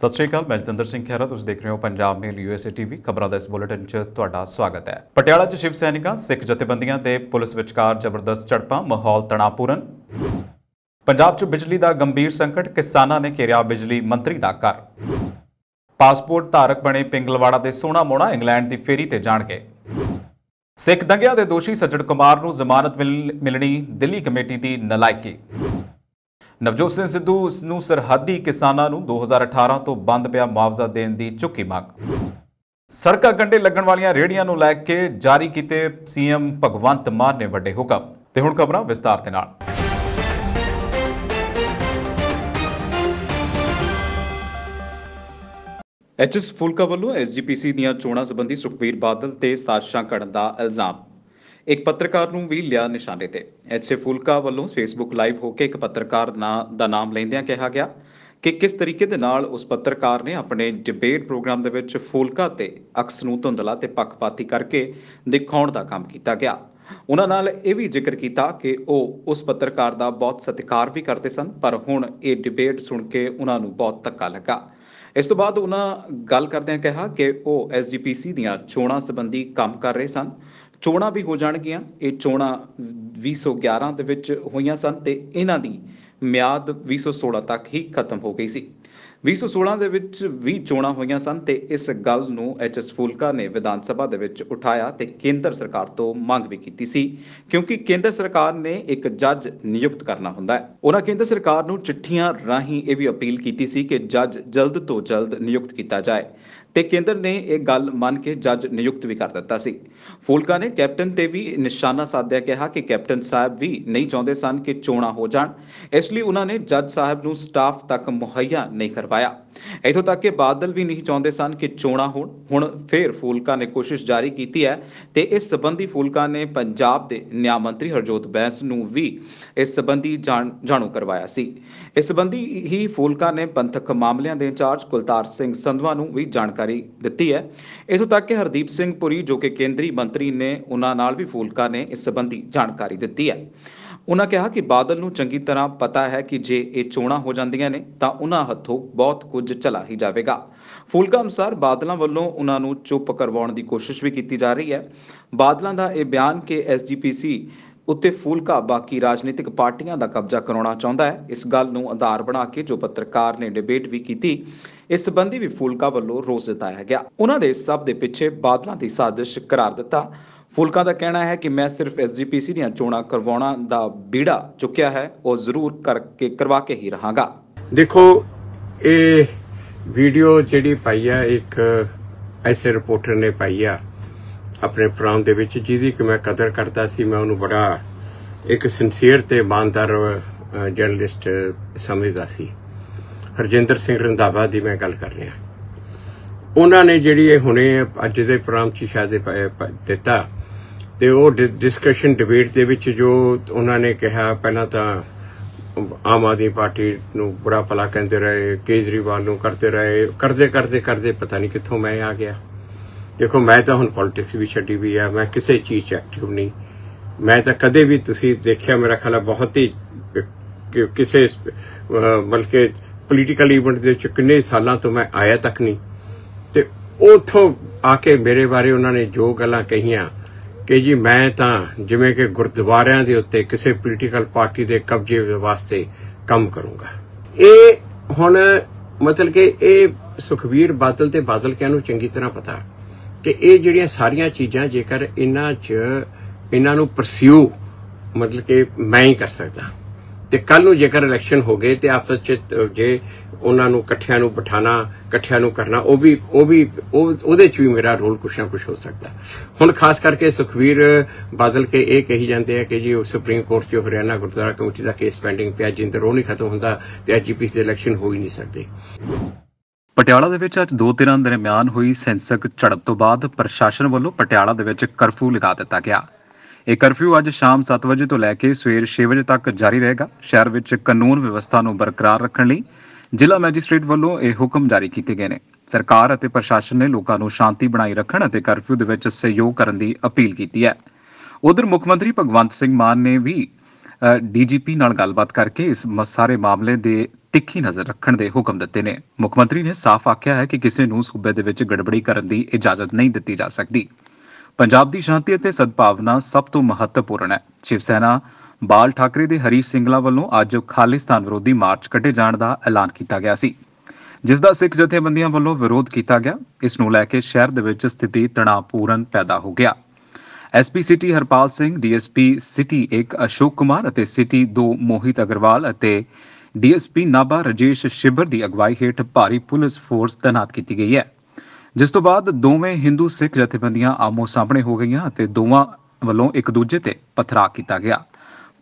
ਸਤਿ ਸ਼੍ਰੀ ਅਕਾਲ। ਮੈਂ ਜਤਿੰਦਰ ਸਿੰਘ ਖਹਿਰਾ। ਤੁਸੀਂ ਦੇਖ ਰਹੇ ਹੋ ਪੰਜਾਬ ਮੇਲ USA TV। ਖਬਰਾਂ ਦਾ ਇਸ ਬੁਲੇਟਿਨ 'ਚ ਤੁਹਾਡਾ ਸਵਾਗਤ ਹੈ। ਪਟਿਆਲਾ 'ਚ ਸ਼ਿਵ ਸੈਨਿਕਾਂ, ਸਿੱਖ ਜਥੇਬੰਦੀਆਂ ਤੇ ਪੁਲਿਸ ਵਿਚਕਾਰ ਜ਼ਬਰਦਸਤ ਝੜਪਾਂ, ਮਾਹੌਲ ਤਣਾਅਪੂਰਨ। ਪੰਜਾਬ 'ਚ ਬਿਜਲੀ ਦਾ ਗੰਭੀਰ ਸੰਕਟ, ਕਿਸਾਨਾਂ ਨੇ ਘੇਰਿਆ ਬਿਜਲੀ ਮੰਤਰੀ ਦਾ ਘਰ। ਪਾਸਪੋਰਟ ਧਾਰਕ ਬਣੇ ਪਿੰਗਲਵਾੜਾ ਦੇ ਸੋਹਣਾ ਮੋਣਾ ਇੰਗਲੈਂਡ ਦੀ ਫੇਰੀ ਤੇ ਜਾਣਗੇ। ਸਿੱਖ ਦੰਗਿਆਂ ਦੇ ਦੋਸ਼ੀ ਸੱਜਣ ਕੁਮਾਰ ਨੂੰ ਜ਼ਮਾਨਤ ਮਿਲਣੀ, ਦਿੱਲੀ ਕਮੇਟੀ ਦੀ ਨਲਾਇਕੀ। ਨਵਜੋਤ ਸਿੰਘ ਸਿੱਧੂ ਨੂੰ ਸਰਹੱਦੀ ਕਿਸਾਨਾਂ ਨੂੰ 2018 ਤੋਂ ਬੰਦ ਪਿਆ ਮੁਆਵਜ਼ਾ ਦੇਣ ਦੀ ਚੁੱਕੀ ਮੰਗ। ਸੜਕਾਂ ਕੰਢੇ ਲੱਗਣ ਵਾਲੀਆਂ ਰੇਹੜੀਆਂ ਨੂੰ ਲੈ ਕੇ ਜਾਰੀ ਕੀਤੇ ਸੀਐਮ ਭਗਵੰਤ ਮਾਨ ਨੇ ਵੱਡੇ ਹੁਕਮ। ਤੇ ਹੁਣ ਖਬਰਾਂ ਵਿਸਤਾਰ ਦੇ ਨਾਲ। ਐਚਐਸ ਫੂਲਕਾ ਵੱਲੋਂ ਐਸਜੀਪੀਸੀ ਦੀਆਂ ਚੋਣਾਂ ਸੰਬੰਧੀ ਸੁਖਬੀਰ ਬਾਦਲ ਤੇ ਸਾਜ਼ਿਸ਼ਾਂ ਘੜਨ ਦਾ ਇਲਜ਼ਾਮ। ਇੱਕ ਪੱਤਰਕਾਰ ਨੂੰ ਵੀ ਲਿਆ ਨਿਸ਼ਾਨੇ ਤੇ। ਐਚਏ ਫੂਲਕਾ ਵੱਲੋਂ ਫੇਸਬੁੱਕ ਲਾਈਵ ਹੋ ਕੇ ਇੱਕ ਪੱਤਰਕਾਰ ਦਾ ਨਾਮ ਲੈਂਦਿਆਂ ਕਿਹਾ ਗਿਆ ਕਿ ਕਿਸ ਤਰੀਕੇ ਦੇ ਨਾਲ ਉਸ ਪੱਤਰਕਾਰ ਨੇ ਆਪਣੇ ਡਿਬੇਟ ਪ੍ਰੋਗਰਾਮ ਦੇ ਵਿੱਚ ਫੂਲਕਾ ਤੇ ਅਕਸ ਨੂੰ ਧੁੰਦਲਾ ਤੇ ਪੱਖਪਾਤੀ ਕਰਕੇ ਦਿਖਾਉਣ ਦਾ ਕੰਮ ਕੀਤਾ ਗਿਆ। ਉਹਨਾਂ ਨਾਲ ਇਹ ਵੀ ਜ਼ਿਕਰ ਕੀਤਾ ਕਿ ਉਹ ਉਸ ਪੱਤਰਕਾਰ ਦਾ ਬਹੁਤ ਸਤਿਕਾਰ ਵੀ ਕਰਦੇ ਸਨ, ਪਰ ਹੁਣ ਇਹ ਡਿਬੇਟ ਸੁਣ ਕੇ ਉਹਨਾਂ ਨੂੰ ਬਹੁਤ ਧੱਕਾ ਲੱਗਾ। ਇਸ ਤੋਂ ਬਾਅਦ ਉਹਨਾਂ ਗੱਲ ਕਰਦਿਆਂ ਕਿਹਾ ਕਿ ਉਹ ਐਸਜੀਪੀਸੀ ਦੀਆਂ ਚੋਣਾਂ ਸੰਬੰਧੀ ਕੰਮ ਕਰ ਰਹੇ ਸਨ। ਚੋਣਾਂ ਵੀ ਹੋ ਜਾਣਗੀਆਂ। ਇਹ ਚੋਣਾਂ 2011 ਦੇ ਵਿੱਚ ਹੋਈਆਂ ਸਨ ਤੇ ਇਹਨਾਂ ਦੀ ਮਿਆਦ 2016 ਤੱਕ ਹੀ ਖਤਮ ਹੋ ਗਈ ਸੀ। 2016 ਦੇ ਵਿੱਚ ਵੀ ਚੋਣਾਂ ਹੋਈਆਂ ਸਨ ਤੇ ਇਸ ਗੱਲ ਨੂੰ ਐਚਐਸ ਫੂਲਕਾ ਨੇ ਵਿਧਾਨ ਸਭਾ ਦੇ ਵਿੱਚ ਉਠਾਇਆ ਤੇ ਕੇਂਦਰ ਸਰਕਾਰ ਤੋਂ ਮੰਗ ਵੀ ਕੀਤੀ ਸੀ, ਕਿਉਂਕਿ ਕੇਂਦਰ ਸਰਕਾਰ ਨੇ ਇੱਕ ਜੱਜ ਨਿਯੁਕਤ ਕਰਨਾ ਹੁੰਦਾ ਹੈ। ਉਹਨਾਂ ਕੇਂਦਰ ਸਰਕਾਰ ਨੂੰ ਚਿੱਠੀਆਂ ਰਾਹੀਂ ਇਹ ਵੀ ਅਪੀਲ ਕੀਤੀ ਸੀ ਕਿ ਜੱਜ ਜਲਦ ਤੋਂ ਜਲਦ ਨਿਯੁਕਤ ਕੀਤਾ ਜਾਏ ਤੇ ਕੇਂਦਰ ਨੇ ਇਹ ਗੱਲ ਮੰਨ ਕੇ ਜੱਜ ਨਿਯੁਕਤ ਵੀ ਕਰ ਦਿੱਤਾ ਸੀ। ਫੂਲਕਾ ਨੇ ਕੈਪਟਨ ਤੇ ਵੀ ਨਿਸ਼ਾਨਾ ਸਾਧਿਆ ਕਿਹਾ ਕਿ ਕੈਪਟਨ ਸਾਹਿਬ ਵੀ ਨਹੀਂ ਚਾਹੁੰਦੇ ਸਨ ਕਿ ਚੋਣਾਂ ਹੋ ਜਾਣ, ਇਸ ਲਈ ਉਹਨਾਂ ਨੇ ਜੱਜ ਸਾਹਿਬ ਨੂੰ ਸਟਾਫ ਤੱਕ ਮੁਹੱਈਆ ਨਹੀਂ ਕਰਵਾਇਆ। ਇੱਥੋਂ ਤੱਕ ਕਿ ਬਾਦਲ ਵੀ ਨਹੀਂ ਚਾਹੁੰਦੇ ਸਨ ਕਿ ਚੋਣਾਂ ਹੋਣ। ਹੁਣ ਫਿਰ ਫੂਲਕਾ ਨੇ ਕੋਸ਼ਿਸ਼ ਜਾਰੀ ਕੀਤੀ ਹੈ ਤੇ ਇਸ ਸੰਬੰਧੀ ਫੂਲਕਾ ਨੇ ਪੰਜਾਬ ਦੇ ਨਿਆਂ ਮੰਤਰੀ ਹਰਜੋਤ ਬੈਂਸ ਨੂੰ ਵੀ ਇਸ ਸੰਬੰਧੀ ਜਾਣੂ ਕਰਵਾਇਆ ਸੀ। ਇਸ ਸੰਬੰਧੀ ਹੀ ਫੂਲਕਾ ਨੇ ਪੰਥਕ ਮਾਮਲਿਆਂ ਦੇ ਇੰਚਾਰਜ ਕੁਲਤਾਰ ਸਿੰਘ ਸੰਧਵਾ ਨੂੰ ਵੀ ਜਾਣਕਾਰੀ ਦਿੱਤੀ ਹੈ। ਇੱਥੋਂ ਤੱਕ ਕਿ ਹਰਦੀਪ ਸਿੰਘ ਪੁਰੀ ਜੋ ਕਿ ਕੇਂਦਰੀ ਮੰਤਰੀ ਨੇ, ਉਹਨਾਂ ਨਾਲ ਵੀ ਫੂਲਕਾ ਨੇ ਇਸ ਸੰਬੰਧੀ ਜਾਣਕਾਰੀ ਦਿੱਤੀ ਹੈ। ਉਹਨਾਂ ਕਿਹਾ ਕਿ ਬਾਦਲ ਨੂੰ ਚੰਗੀ ਤਰ੍ਹਾਂ ਪਤਾ ਹੈ ਕਿ ਜੇ ਇਹ ਚੋਣਾਂ ਹੋ ਜਾਂਦੀਆਂ ਨੇ ਤਾਂ ਉਹਨਾਂ ਹੱਥੋਂ ਬਹੁਤ ਕੁਝ ਚਲਾ ਹੀ ਜਾਵੇਗਾ। ਫੂਲਕਾ ਅਨੁਸਾਰ ਬਾਦਲਾਂ ਵੱਲੋਂ ਉਹਨਾਂ ਨੂੰ ਚੁੱਪ ਕਰਵਾਉਣ ਦੀ ਕੋਸ਼ਿਸ਼ ਵੀ ਕੀਤੀ ਜਾ ਰਹੀ ਹੈ। ਬਾਦਲਾਂ ਦਾ ਇਹ ਬਿਆਨ ਕਿ ਐਸਜੀਪੀਸੀ ਉੱਤੇ ਫੂਲਕਾ ਬਾਕੀ ਰਾਜਨੀਤਿਕ ਪਾਰਟੀਆਂ ਦਾ ਕਬਜ਼ਾ ਕਰਾਉਣਾ ਚਾਹੁੰਦਾ ਹੈ, ਇਸ ਗੱਲ ਨੂੰ ਆਧਾਰ ਬਣਾ ਕੇ ਜੋ ਪੱਤਰਕਾਰ ਨੇ ਡਿਬੇਟ ਵੀ ਕੀਤੀ, ਇਸ ਸੰਬੰਧੀ ਵੀ ਫੂਲਕਾ ਵੱਲੋਂ ਰੋਸ ਜਤਾਇਆ ਗਿਆ। ਉਹਨਾਂ ਦੇ ਸਭ ਦੇ ਪਿੱਛੇ ਬਾਦਲਾਂ ਦੀ ਸਾਜ਼ਿਸ਼ ਕਰਾਰ ਦਿੱਤਾ। ਫੂਲਕਾ ਦਾ ਕਹਿਣਾ ਹੈ ਕਿ ਮੈਂ ਸਿਰਫ ਐਸਜੀਪੀਸੀ ਦੀਆਂ ਚੋਣਾਂ ਕਰਵਾਉਣਾ ਦਾ ਬੀੜਾ ਚੁੱਕਿਆ ਹੈ, ਉਹ ਜ਼ਰੂਰ ਕਰਵਾ ਕੇ ਹੀ ਰਹਾਂਗਾ। ਦੇਖੋ, ਇਹ ਵੀਡੀਓ ਜਿਹੜੀ ਪਾਈ ਆ ਇੱਕ ਐਸੇ ਰਿਪੋਰਟਰ ਨੇ ਪਾਈ ਆ ਆਪਣੇ ਪ੍ਰੋਗਰਾਮ ਦੇ ਵਿੱਚ, ਜਿਹਦੀ ਕਿ ਮੈਂ ਕਦਰ ਕਰਦਾ ਸੀ। ਮੈਂ ਉਹਨੂੰ ਬੜਾ ਇੱਕ ਸਿੰਸੀਅਰ ਤੇ ਇਮਾਨਦਾਰ ਜਰਨਲਿਸਟ ਸਮਝਦਾ ਸੀ। ਹਰਜਿੰਦਰ ਸਿੰਘ ਰੰਧਾਵਾ ਦੀ ਮੈਂ ਗੱਲ ਕਰ ਰਿਹਾ। ਉਹਨਾਂ ਨੇ ਜਿਹੜੀ ਇਹ ਹੁਣੇ ਅੱਜ ਦੇ ਪ੍ਰੋਗਰਾਮ 'ਚ ਸ਼ਾਇਦ ਦਿੱਤਾ ਤੇ ਉਹ ਡਿਸਕਸ਼ਨ ਡਿਬੇਟ ਦੇ ਵਿੱਚ ਜੋ ਉਹਨਾਂ ਨੇ ਕਿਹਾ, ਪਹਿਲਾਂ ਤਾਂ ਆਮ ਆਦਮੀ ਪਾਰਟੀ ਨੂੰ ਬੁਰਾ ਭਲਾ ਕਹਿੰਦੇ ਰਹੇ, ਕੇਜਰੀਵਾਲ ਨੂੰ ਕਰਦੇ ਰਹੇ, ਕਰਦੇ ਪਤਾ ਨਹੀਂ ਕਿੱਥੋਂ ਮੈਂ ਆ ਗਿਆ। ਦੇਖੋ, ਮੈਂ ਤਾਂ ਹੁਣ ਪੋਲਿਟਿਕਸ ਵੀ ਛੱਡੀ ਵੀ ਆ, ਮੈਂ ਕਿਸੇ ਚੀਜ਼ 'ਚ ਐਕਟਿਵ ਨਹੀਂ। ਮੈਂ ਤਾਂ ਕਦੇ ਵੀ, ਤੁਸੀਂ ਦੇਖਿਆ ਮੇਰਾ ਖਿਆਲ ਬਹੁਤ ਹੀ ਕਿਸੇ ਬਲਕਿ ਪੋਲੀਟੀਕਲ ਇਵੈਂਟ ਦੇ ਵਿੱਚ ਕਿੰਨੇ ਸਾਲਾਂ ਤੋਂ ਮੈਂ ਆਇਆ ਤੱਕ ਨਹੀਂ। ਤੇ ਉੱਥੋਂ ਆ ਕੇ ਮੇਰੇ ਬਾਰੇ ਉਹਨਾਂ ਨੇ ਜੋ ਗੱਲਾਂ ਕਹੀਆਂ ਕਿ ਜੀ ਮੈਂ ਤਾਂ ਜਿਵੇਂ ਕਿ ਗੁਰਦੁਆਰਿਆਂ ਦੇ ਉੱਤੇ ਕਿਸੇ ਪੋਲੀਟੀਕਲ ਪਾਰਟੀ ਦੇ ਕਬਜ਼ੇ ਵਾਸਤੇ ਕੰਮ ਕਰੂੰਗਾ। ਇਹ ਹੁਣ ਮਤਲਬ ਕਿ ਇਹ ਸੁਖਬੀਰ ਬਾਦਲ ਤੇ ਬਾਦਲ ਕਿਆਂ ਨੂੰ ਚੰਗੀ ਤਰ੍ਹਾਂ ਪਤਾ ਕਿ ਇਹ ਜਿਹੜੀਆਂ ਸਾਰੀਆਂ ਚੀਜ਼ਾਂ ਜੇਕਰ ਇਹਨਾਂ ਨੂੰ ਪਰਸਿਊ ਮਤਲਬ ਕਿ ਮੈਂ ਹੀ ਕਰ ਸਕਦਾ, ਤੇ ਕੱਲ ਨੂੰ ਜੇਕਰ ਇਲੈਕਸ਼ਨ ਹੋ ਗਏ ਤੇ ਆਪਸ ਚ ਜੇ ਉਹਨਾਂ ਨੂੰ ਇਕੱਠਿਆਂ ਨੂੰ ਬਿਠਾਣਾ, ਇਕੱਠਿਆਂ ਨੂੰ ਕਰਨਾ, ਉਹਦੇ ਚ ਵੀ ਮੇਰਾ ਰੋਲ ਕੁਛ ਨਾ ਕੁਛ ਹੋ ਸਕਦਾ। ਹੁਣ ਖਾਸ ਕਰਕੇ ਸੁਖਬੀਰ ਬਾਦਲ ਕੇ ਇਹ ਕਹੀ ਜਾਂਦੇ ਆ ਕਿ ਜੀ ਸੁਪਰੀਮ ਕੋਰਟ ਚ ਹਰਿਆਣਾ ਗੁਰਦੁਆਰਾ ਕਮੇਟੀ ਦਾ ਕੇਸ ਪੈਂਡਿੰਗ ਪਿਆ, ਜਿੰਦਰ ਉਹ ਨਹੀਂ ਖਤਮ ਹੁੰਦਾ ਤੇ ਐਚਜੀਪੀਸੀ ਦੇ ਇਲੈਕਸ਼ਨ ਹੋ ਹੀ ਨਹੀਂ ਸਕਦੇ। ਪਟਿਆਲਾ ਦੇ ਵਿੱਚ ਅੱਜ ਦੋ ਧਿਰਾਂ ਦਰਮਿਆਨ ਹੋਈ ਹਿੰਸਕ ਝੜਪ ਤੋਂ ਬਾਅਦ ਪ੍ਰਸ਼ਾਸਨ ਵੱਲੋਂ ਪਟਿਆਲਾ ਦੇ ਵਿੱਚ ਕਰਫਿਊ ਲਗਾ ਦਿੱਤਾ ਗਿਆ। ਇਹ ਕਰਫਿਊ ਅੱਜ ਸ਼ਾਮ 7 ਵਜੇ ਤੋਂ ਲੈ ਕੇ ਸਵੇਰ 6 ਵਜੇ ਤੱਕ ਜਾਰੀ ਰਹੇਗਾ। ਸ਼ਹਿਰ ਵਿੱਚ ਕਾਨੂੰਨ ਵਿਵਸਥਾ ਨੂੰ ਬਰਕਰਾਰ ਰੱਖਣ ਲਈ ਜ਼ਿਲ੍ਹਾ ਮੈਜਿਸਟ੍ਰੇਟ ਵੱਲੋਂ ਇਹ ਹੁਕਮ ਜਾਰੀ ਕੀਤੇ ਗਏ ਨੇ। ਸਰਕਾਰ ਅਤੇ ਪ੍ਰਸ਼ਾਸਨ ਨੇ ਲੋਕਾਂ ਨੂੰ ਸ਼ਾਂਤੀ ਬਣਾਈ ਰੱਖਣ ਅਤੇ ਕਰਫਿਊ ਦੇ ਵਿੱਚ ਸਹਿਯੋਗ ਕਰਨ ਦੀ ਅਪੀਲ ਕੀਤੀ ਹੈ। ਉਧਰ ਮੁੱਖ ਮੰਤਰੀ ਭਗਵੰਤ ਸਿੰਘ ਮਾਨ ਨੇ ਵੀ ਡੀਜੀਪੀ ਨਾਲ ਗੱਲਬਾਤ ਕਰਕੇ ਇਸ ਸਾਰੇ ਮਾਮਲੇ ਦੇ ਤਿੱਖੀ ਨਜ਼ਰ ਰੱਖਣ ਦੇ ਹੁਕਮ ਦਿੱਤੇ ਨੇ। ਮੁੱਖ ਮੰਤਰੀ ਨੇ ਸਾਫ਼ ਆਖਿਆ ਹੈ ਕਿ ਕਿਸੇ ਨੂੰ ਸੂਬੇ ਦੇ ਵਿੱਚ ਗੜਬੜੀ ਕਰਨ ਦੀ ਇਜਾਜ਼ਤ ਨਹੀਂ ਦਿੱਤੀ ਜਾ ਸਕਦੀ। ਪੰਜਾਬ ਦੀ ਸ਼ਾਂਤੀ ਅਤੇ ਸਦਭਾਵਨਾ ਸਭ ਤੋਂ ਮਹੱਤਵਪੂਰਨ ਹੈ। ਸ਼ਿਵ ਸੈਨਾ ਬਾਲ ਠਾਕਰੇ ਦੇ ਹਰੀਸ਼ ਸਿੰਗਲਾ ਵੱਲੋਂ ਅੱਜ ਖਾਲਿਸਤਾਨ ਵਿਰੋਧੀ ਮਾਰਚ ਕੱਢੇ ਜਾਣ ਦਾ ਐਲਾਨ ਕੀਤਾ ਗਿਆ ਸੀ, ਜਿਸ ਦਾ ਸਿੱਖ ਜਥੇਬੰਦੀਆਂ ਵੱਲੋਂ ਵਿਰੋਧ ਕੀਤਾ ਗਿਆ। ਇਸ ਨੂੰ ਲੈ ਕੇ ਸ਼ਹਿਰ ਦੇ ਵਿੱਚ ਸਥਿਤੀ ਤਣਾਅਪੂਰਨ ਪੈਦਾ ਹੋ ਗਿਆ। SP city Harpal Singh, DSP city 1 Ashok Kumar ਅਤੇ ਸਿਟੀ 2 ਮੋਹਿਤ ਅਗਰਵਾਲ ਅਤੇ ਡੀਐਸਪੀ ਨਾਭਾ ਰਾਜੇਸ਼ ਸ਼ਿਬਰ ਦੀ ਅਗਵਾਈ ਹੇਠ ਭਾਰੀ ਪੁਲਿਸ ਫੋਰਸ ਤੈਨਾਤ ਕੀਤੀ ਗਈ ਹੈ, ਜਿਸ ਤੋਂ ਬਾਅਦ ਦੋਵੇਂ ਹਿੰਦੂ ਸਿੱਖ ਜਥੇਬੰਦੀਆਂ ਆਮੋ ਸਾਹਮਣੇ ਹੋ ਗਈਆਂ ਅਤੇ ਦੋਵਾਂ ਵੱਲੋਂ ਇੱਕ ਦੂਜੇ ਤੇ ਪਥਰਾ ਕੀਤਾ ਗਿਆ।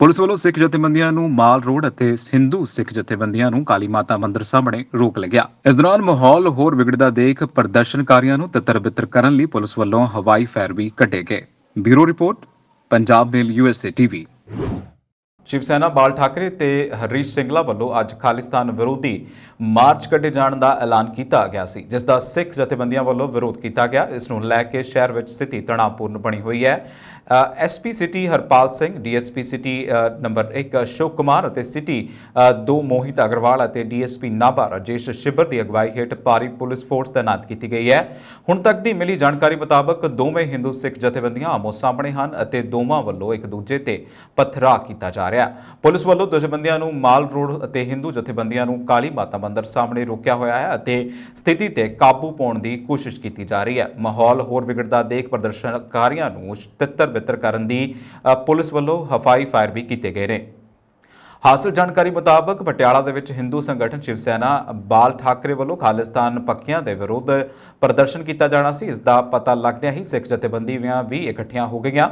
ਪੁਲਿਸ ਵੱਲੋਂ ਸਿੱਖ ਜਥੇਬੰਦੀਆਂ ਨੂੰ ਮਾਲ ਰੋਡ ਅਤੇ ਹਿੰਦੂ ਸਿੱਖ ਜਥੇਬੰਦੀਆਂ ਨੂੰ ਕਾਲੀ ਮਾਤਾ ਮੰਦਿਰ ਸਾਹਮਣੇ ਰੋਕ ਲਿਆ। ਇਸ ਦੌਰਾਨ ਮਾਹੌਲ ਹੋਰ ਵਿਗੜਦਾ ਦੇਖ ਪ੍ਰਦਰਸ਼ਨਕਾਰੀਆਂ ਨੂੰ ਤਿੱਤਰ-ਬਿੱਤਰ ਕਰਨ ਲਈ ਪੁਲਿਸ ਵੱਲੋਂ ਹਵਾਈ ਫਾਇਰ ਵੀ ਕੱਢੇ ਗਏ। ਬਿਊਰੋ ਰਿਪੋਰਟ, ਪੰਜਾਬ ਮੇਲ USA TV। ਸ਼ਿਵ ਸੈਨਾ ਬਾਲ ਠਾਕਰੇ ਤੇ ਹਰੀਸ਼ ਸਿੰਗਲਾ ਵੱਲੋਂ ਅੱਜ ਖਾਲਿਸਤਾਨ ਵਿਰੋਧੀ ਮਾਰਚ ਕੱਢੇ ਜਾਣ ਦਾ ਐਲਾਨ ਕੀਤਾ ਗਿਆ ਸੀ, ਜਿਸ ਦਾ ਸਿੱਖ ਜਥੇਬੰਦੀਆਂ ਵੱਲੋਂ ਵਿਰੋਧ ਕੀਤਾ ਗਿਆ। ਇਸ ਨੂੰ ਲੈ ਕੇ ਸ਼ਹਿਰ ਵਿੱਚ ਸਥਿਤੀ ਤਣਾਅਪੂਰਨ ਬਣੀ ਹੋਈ ਹੈ। SP city Harpal Singh, DSP city number 1 Ashok Kumar ਅਤੇ ਸਿਟੀ 2 ਮੋਹਿਤ ਅਗਰਵਾਲ ਅਤੇ ਡੀਐਸਪੀ ਨਾਭਾ ਰਾਜੇਸ਼ ਸ਼ਿਬਰ ਦੀ ਅਗਵਾਈ ਹੇਠ ਭਾਰੀ ਪੁਲਿਸ ਫੋਰਸ ਤੈਨਾਤ ਕੀਤੀ ਗਈ ਹੈ। ਹੁਣ ਤੱਕ ਦੀ ਮਿਲੀ ਜਾਣਕਾਰੀ ਮੁਤਾਬਕ ਦੋਵੇਂ ਹਿੰਦੂ ਸਿੱਖ ਜਥੇਬੰਦੀਆਂ ਆਮੋ ਸਾਹਮਣੇ ਹਨ ਅਤੇ ਦੋਵਾਂ ਵੱਲੋਂ ਇੱਕ ਦੂਜੇ ਤੇ ਪਥਰਾ ਕੀਤਾ ਜਾ ਰਿਹਾ। ਪੁਲਿਸ ਵੱਲੋਂ ਜਥੇਬੰਦੀਆਂ ਨੂੰ ਮਾਲ ਰੋਡ ਅਤੇ ਹਿੰਦੂ ਜਥੇਬੰਦੀਆਂ ਨੂੰ ਕਾਲੀ ਮਾਤਾ ਮੰਦਿਰ ਸਾਹਮਣੇ ਰੋਕਿਆ ਹੋਇਆ ਹੈ ਅਤੇ ਸਥਿਤੀ ਤੇ ਕਾਬੂ ਪਾਉਣ ਦੀ ਕੋਸ਼ਿਸ਼ ਕੀਤੀ ਜਾ ਰਹੀ ਹੈ। ਮਾਹੌਲ ਹੋਰ ਵਿਗੜਦਾ ਦੇਖ ਪ੍ਰਦਰਸ਼ਨਕਾਰੀਆਂ ਨੂੰ ਤਿੱਤਰ-ਬਿੱਤਰ ਕਰਨ ਦੀ ਪੁਲਿਸ ਵੱਲੋਂ ਹਵਾਈ ਫਾਇਰ ਵੀ ਕੀਤੇ ਗਏ ਨੇ। ਹਾਸਲ ਜਾਣਕਾਰੀ ਮੁਤਾਬਕ ਪਟਿਆਲਾ ਦੇ ਵਿੱਚ ਹਿੰਦੂ ਸੰਗਠਨ ਸ਼ਿਵ ਸੈਨਾ ਬਾਲ ਠਾਕਰੇ ਵੱਲੋਂ ਖਾਲਿਸਤਾਨ ਪੱਖੀਆਂ ਦੇ ਵਿਰੁੱਧ ਪ੍ਰਦਰਸ਼ਨ ਕੀਤਾ ਜਾਣਾ ਸੀ। ਇਸ ਦਾ ਪਤਾ ਲੱਗਦਿਆਂ ਹੀ ਸਿੱਖ ਜਥੇਬੰਦੀਆਂ ਵੀ ਇਕੱਠੀਆਂ ਹੋ ਗਈਆਂ।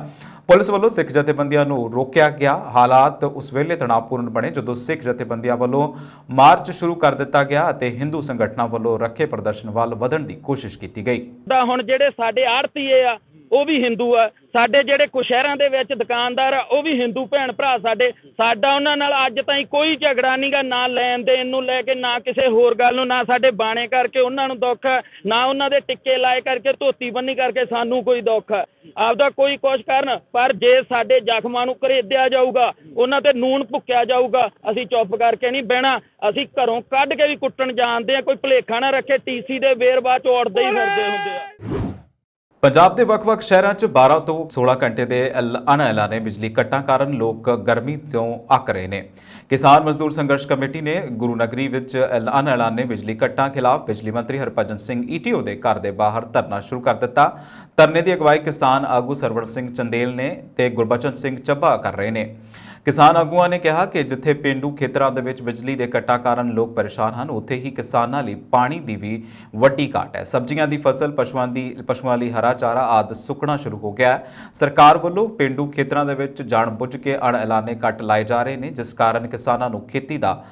ਪੁਲਿਸ ਵੱਲੋਂ ਸਿੱਖ ਜਥੇਬੰਦੀਆਂ ਨੂੰ ਰੋਕਿਆ ਗਿਆ। ਹਾਲਾਤ ਉਸ ਵੇਲੇ ਤਣਾਅਪੂਰਨ ਬਣੇ ਜਦੋਂ ਸਿੱਖ ਜਥੇਬੰਦੀਆਂ ਵੱਲੋਂ ਮਾਰਚ ਸ਼ੁਰੂ ਕਰ ਦਿੱਤਾ ਗਿਆ ਅਤੇ ਹਿੰਦੂ ਸੰਗਠਨਾਂ ਵੱਲੋਂ ਰੱਖੇ ਪ੍ਰਦਰਸ਼ਨ ਵੱਲ ਵਧਣ ਦੀ ਕੋਸ਼ਿਸ਼ ਕੀਤੀ ਗਈ। ਹੁਣ ਜਿਹੜੇ ਸਾਡੇ ਆੜਤੀਏ ਆ ਉਹ ਵੀ ਹਿੰਦੂ ਆ, ਸਾਡੇ ਜਿਹੜੇ ਕੁਝ ਸ਼ਹਿਰਾਂ ਦੇ ਵਿੱਚ ਦੁਕਾਨਦਾਰ ਆ ਉਹ ਵੀ ਹਿੰਦੂ ਭੈਣ ਭਰਾ ਸਾਡਾ ਉਹਨਾਂ ਨਾਲ ਅੱਜ ਤਾਈਂ ਕੋਈ ਝਗੜਾ ਨਹੀਂਗਾ, ਨਾ ਲੈਣ ਦੇਣ ਨੂੰ ਲੈ ਕੇ, ਨਾ ਕਿਸੇ ਹੋਰ ਗੱਲ ਨੂੰ, ਨਾ ਸਾਡੇ ਬਾਣੇ ਕਰਕੇ ਉਹਨਾਂ ਨੂੰ ਦੁੱਖ ਹੈ, ਨਾ ਉਹਨਾਂ ਦੇ ਟਿੱਕੇ ਲਾਏ ਕਰਕੇ, ਧੋਤੀ ਬੰਨੀ ਕਰਕੇ ਸਾਨੂੰ ਕੋਈ ਦੁੱਖ ਹੈ। ਆਪਦਾ ਕੋਈ ਕੁਛ ਕਰਨ, ਪਰ ਜੇ ਸਾਡੇ ਜ਼ਖਮਾਂ ਨੂੰ ਘਰੇਦਿਆ ਜਾਊਗਾ, ਉਹਨਾਂ ਤੇ ਨੂਣ ਭੁੱਕਿਆ ਜਾਊਗਾ, ਅਸੀਂ ਚੁੱਪ ਕਰਕੇ ਨਹੀਂ ਬਹਿਣਾ। ਅਸੀਂ ਘਰੋਂ ਕੱਢ ਕੇ ਵੀ ਕੁੱਟਣ ਜਾਣਦੇ ਆ, ਕੋਈ ਭੁਲੇਖਾ ਨਾ ਰੱਖੇ। TC ਦੇ ਵੇਰ ਬਾਅਦ ਚ ਉੜਦੇ ਹੀ ਫਿਰਦੇ ਹੁੰਦੇ ਆ। ਪੰਜਾਬ ਦੇ ਵੱਖ-ਵੱਖ ਸ਼ਹਿਰਾਂ 'ਚ 12 ਤੋਂ 16 ਘੰਟੇ ਦੇ ਅਣਐਲਾਨੇ ਬਿਜਲੀ ਕੱਟਾਂ ਕਾਰਨ ਲੋਕ ਗਰਮੀ ਤੋਂ ਅੱਕ ਰਹੇ ਨੇ। ਕਿਸਾਨ ਮਜ਼ਦੂਰ ਸੰਘਰਸ਼ ਕਮੇਟੀ ਨੇ ਗੁਰੂ ਨਗਰੀ ਵਿੱਚ ਅਣਐਲਾਨੇ ਬਿਜਲੀ ਕੱਟਾਂ ਖਿਲਾਫ ਬਿਜਲੀ ਮੰਤਰੀ ਹਰਭਜਨ ਸਿੰਘ ETO ਦੇ ਘਰ ਦੇ ਬਾਹਰ ਧਰਨਾ ਸ਼ੁਰੂ ਕਰ ਦਿੱਤਾ। ਧਰਨੇ ਦੀ ਅਗਵਾਈ ਕਿਸਾਨ ਆਗੂ ਸਰਵਣ ਸਿੰਘ ਚੰਦੇਲ ਨੇ ਤੇ ਗੁਰਬਚਨ ਸਿੰਘ ਚੱਬਾ ਕਰ ਰਹੇ ਨੇ। ਕਿਸਾਨ ਆਗੂਆਂ ਨੇ ਕਿਹਾ ਕਿ ਜਿੱਥੇ ਪੇਂਡੂ ਖੇਤਰਾਂ ਦੇ ਵਿੱਚ ਬਿਜਲੀ ਦੇ ਕੱਟਾਂ ਕਾਰਨ ਲੋਕ ਪਰੇਸ਼ਾਨ ਹਨ, ਉੱਥੇ ਹੀ ਕਿਸਾਨਾਂ ਲਈ ਪਾਣੀ ਦੀ ਵੀ ਵੱਡੀ ਘਾਟ ਹੈ। ਸਬਜ਼ੀਆਂ ਦੀ ਫਸਲ, ਪਸ਼ੂਆਂ ਲਈ ਹਰਾ ਚਾਰਾ ਆਦਿ ਸੁੱਕਣਾ ਸ਼ੁਰੂ ਹੋ ਗਿਆ ਹੈ। ਸਰਕਾਰ ਵੱਲੋਂ ਪੇਂਡੂ ਖੇਤਰਾਂ ਦੇ ਵਿੱਚ ਜਾਣਬੁੱਝ ਕੇ ਅਣਐਲਾਨੇ ਕੱਟ ਲਾਏ ਜਾ ਰਹੇ ਨੇ, ਜਿਸ ਕਾਰਨ ਕਿਸਾਨਾਂ ਨੂੰ ਖੇਤੀ ਦਾ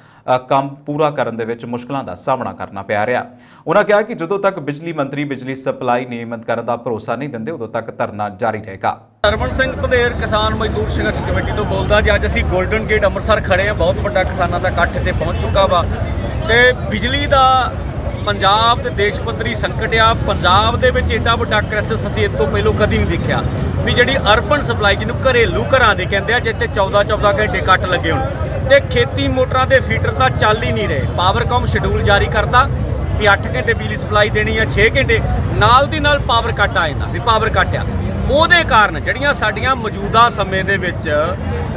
ਕੰਮ ਪੂਰਾ ਕਰਨ ਦੇ ਵਿੱਚ ਮੁਸ਼ਕਲਾਂ ਦਾ ਸਾਹਮਣਾ ਕਰਨਾ ਪੈ ਰਿਹਾ। ਉਹਨਾਂ ਕਿਹਾ ਕਿ ਜਦੋਂ ਤੱਕ ਬਿਜਲੀ ਮੰਤਰੀ ਬਿਜਲੀ ਸਪਲਾਈ ਨਿਯਮਿਤ ਕਰਨ ਦਾ ਭਰੋਸਾ ਨਹੀਂ ਦਿੰਦੇ, ਉਦੋਂ ਤੱਕ ਧਰਨਾ ਜਾਰੀ ਰਹੇਗਾ। ਸਰਵਣ ਸਿੰਘ ਪੰਧੇਰ ਕਿਸਾਨ ਮਜ਼ਦੂਰ ਸੰਘਰਸ਼ ਕਮੇਟੀ ਤੋਂ ਬੋਲਦਾ ਜੀ। ਅੱਜ ਅਸੀਂ ਗੋਲਡਨ ਗੇਟ ਅੰਮ੍ਰਿਤਸਰ ਖੜੇ ਹਾਂ। ਬਹੁਤ ਵੱਡਾ ਕਿਸਾਨਾਂ ਦਾ ਇਕੱਠ ਇੱਥੇ ਪਹੁੰਚ ਚੁੱਕਾ ਵਾ ਤੇ ਬਿਜਲੀ ਦਾ ਪੰਜਾਬ ਤੇ ਦੇਸ਼ ਪੱਧਰੀ ਸੰਕਟ ਆ। ਪੰਜਾਬ ਦੇ ਵਿੱਚ ਏਡਾ ਵੱਡਾ ਕ੍ਰਾਈਸਿਸ ਅਸੀਂ ਇਸ ਤੋਂ ਪਹਿਲਾਂ ਕਦੀ ਨਹੀਂ ਦੇਖਿਆ ਵੀ ਜਿਹੜੀ ਅਰਬਨ ਸਪਲਾਈ, ਜਿਹਨੂੰ ਘਰੇਲੂ ਘਰਾਂ ਦੇ ਕਹਿੰਦੇ ਆ, ਜਿੱਥੇ 14 ਘੰਟੇ ਕੱਟ ਲੱਗੇ ਹੋਣ ਤੇ ਖੇਤੀ ਮੋਟਰਾਂ ਦੇ ਫੀਡਰ ਤਾਂ ਚੱਲ ਹੀ ਨਹੀਂ ਰਹੇ। ਪਾਵਰਕਾਮ ਸ਼ਡਿਊਲ ਜਾਰੀ ਕਰਤਾ ਵੀ 8 ਘੰਟੇ ਬਿਜਲੀ ਸਪਲਾਈ ਦੇਣੀ ਆ, 6 ਘੰਟੇ ਨਾਲ ਦੀ ਨਾਲ ਪਾਵਰ ਕੱਟ ਆ ਜਾਂਦਾ ਵੀ ਪਾਵਰ ਕੱਟ ਆ। ਉਹਦੇ ਕਾਰਨ ਜਿਹੜੀਆਂ ਸਾਡੀਆਂ ਮੌਜੂਦਾ ਸਮੇਂ ਦੇ ਵਿੱਚ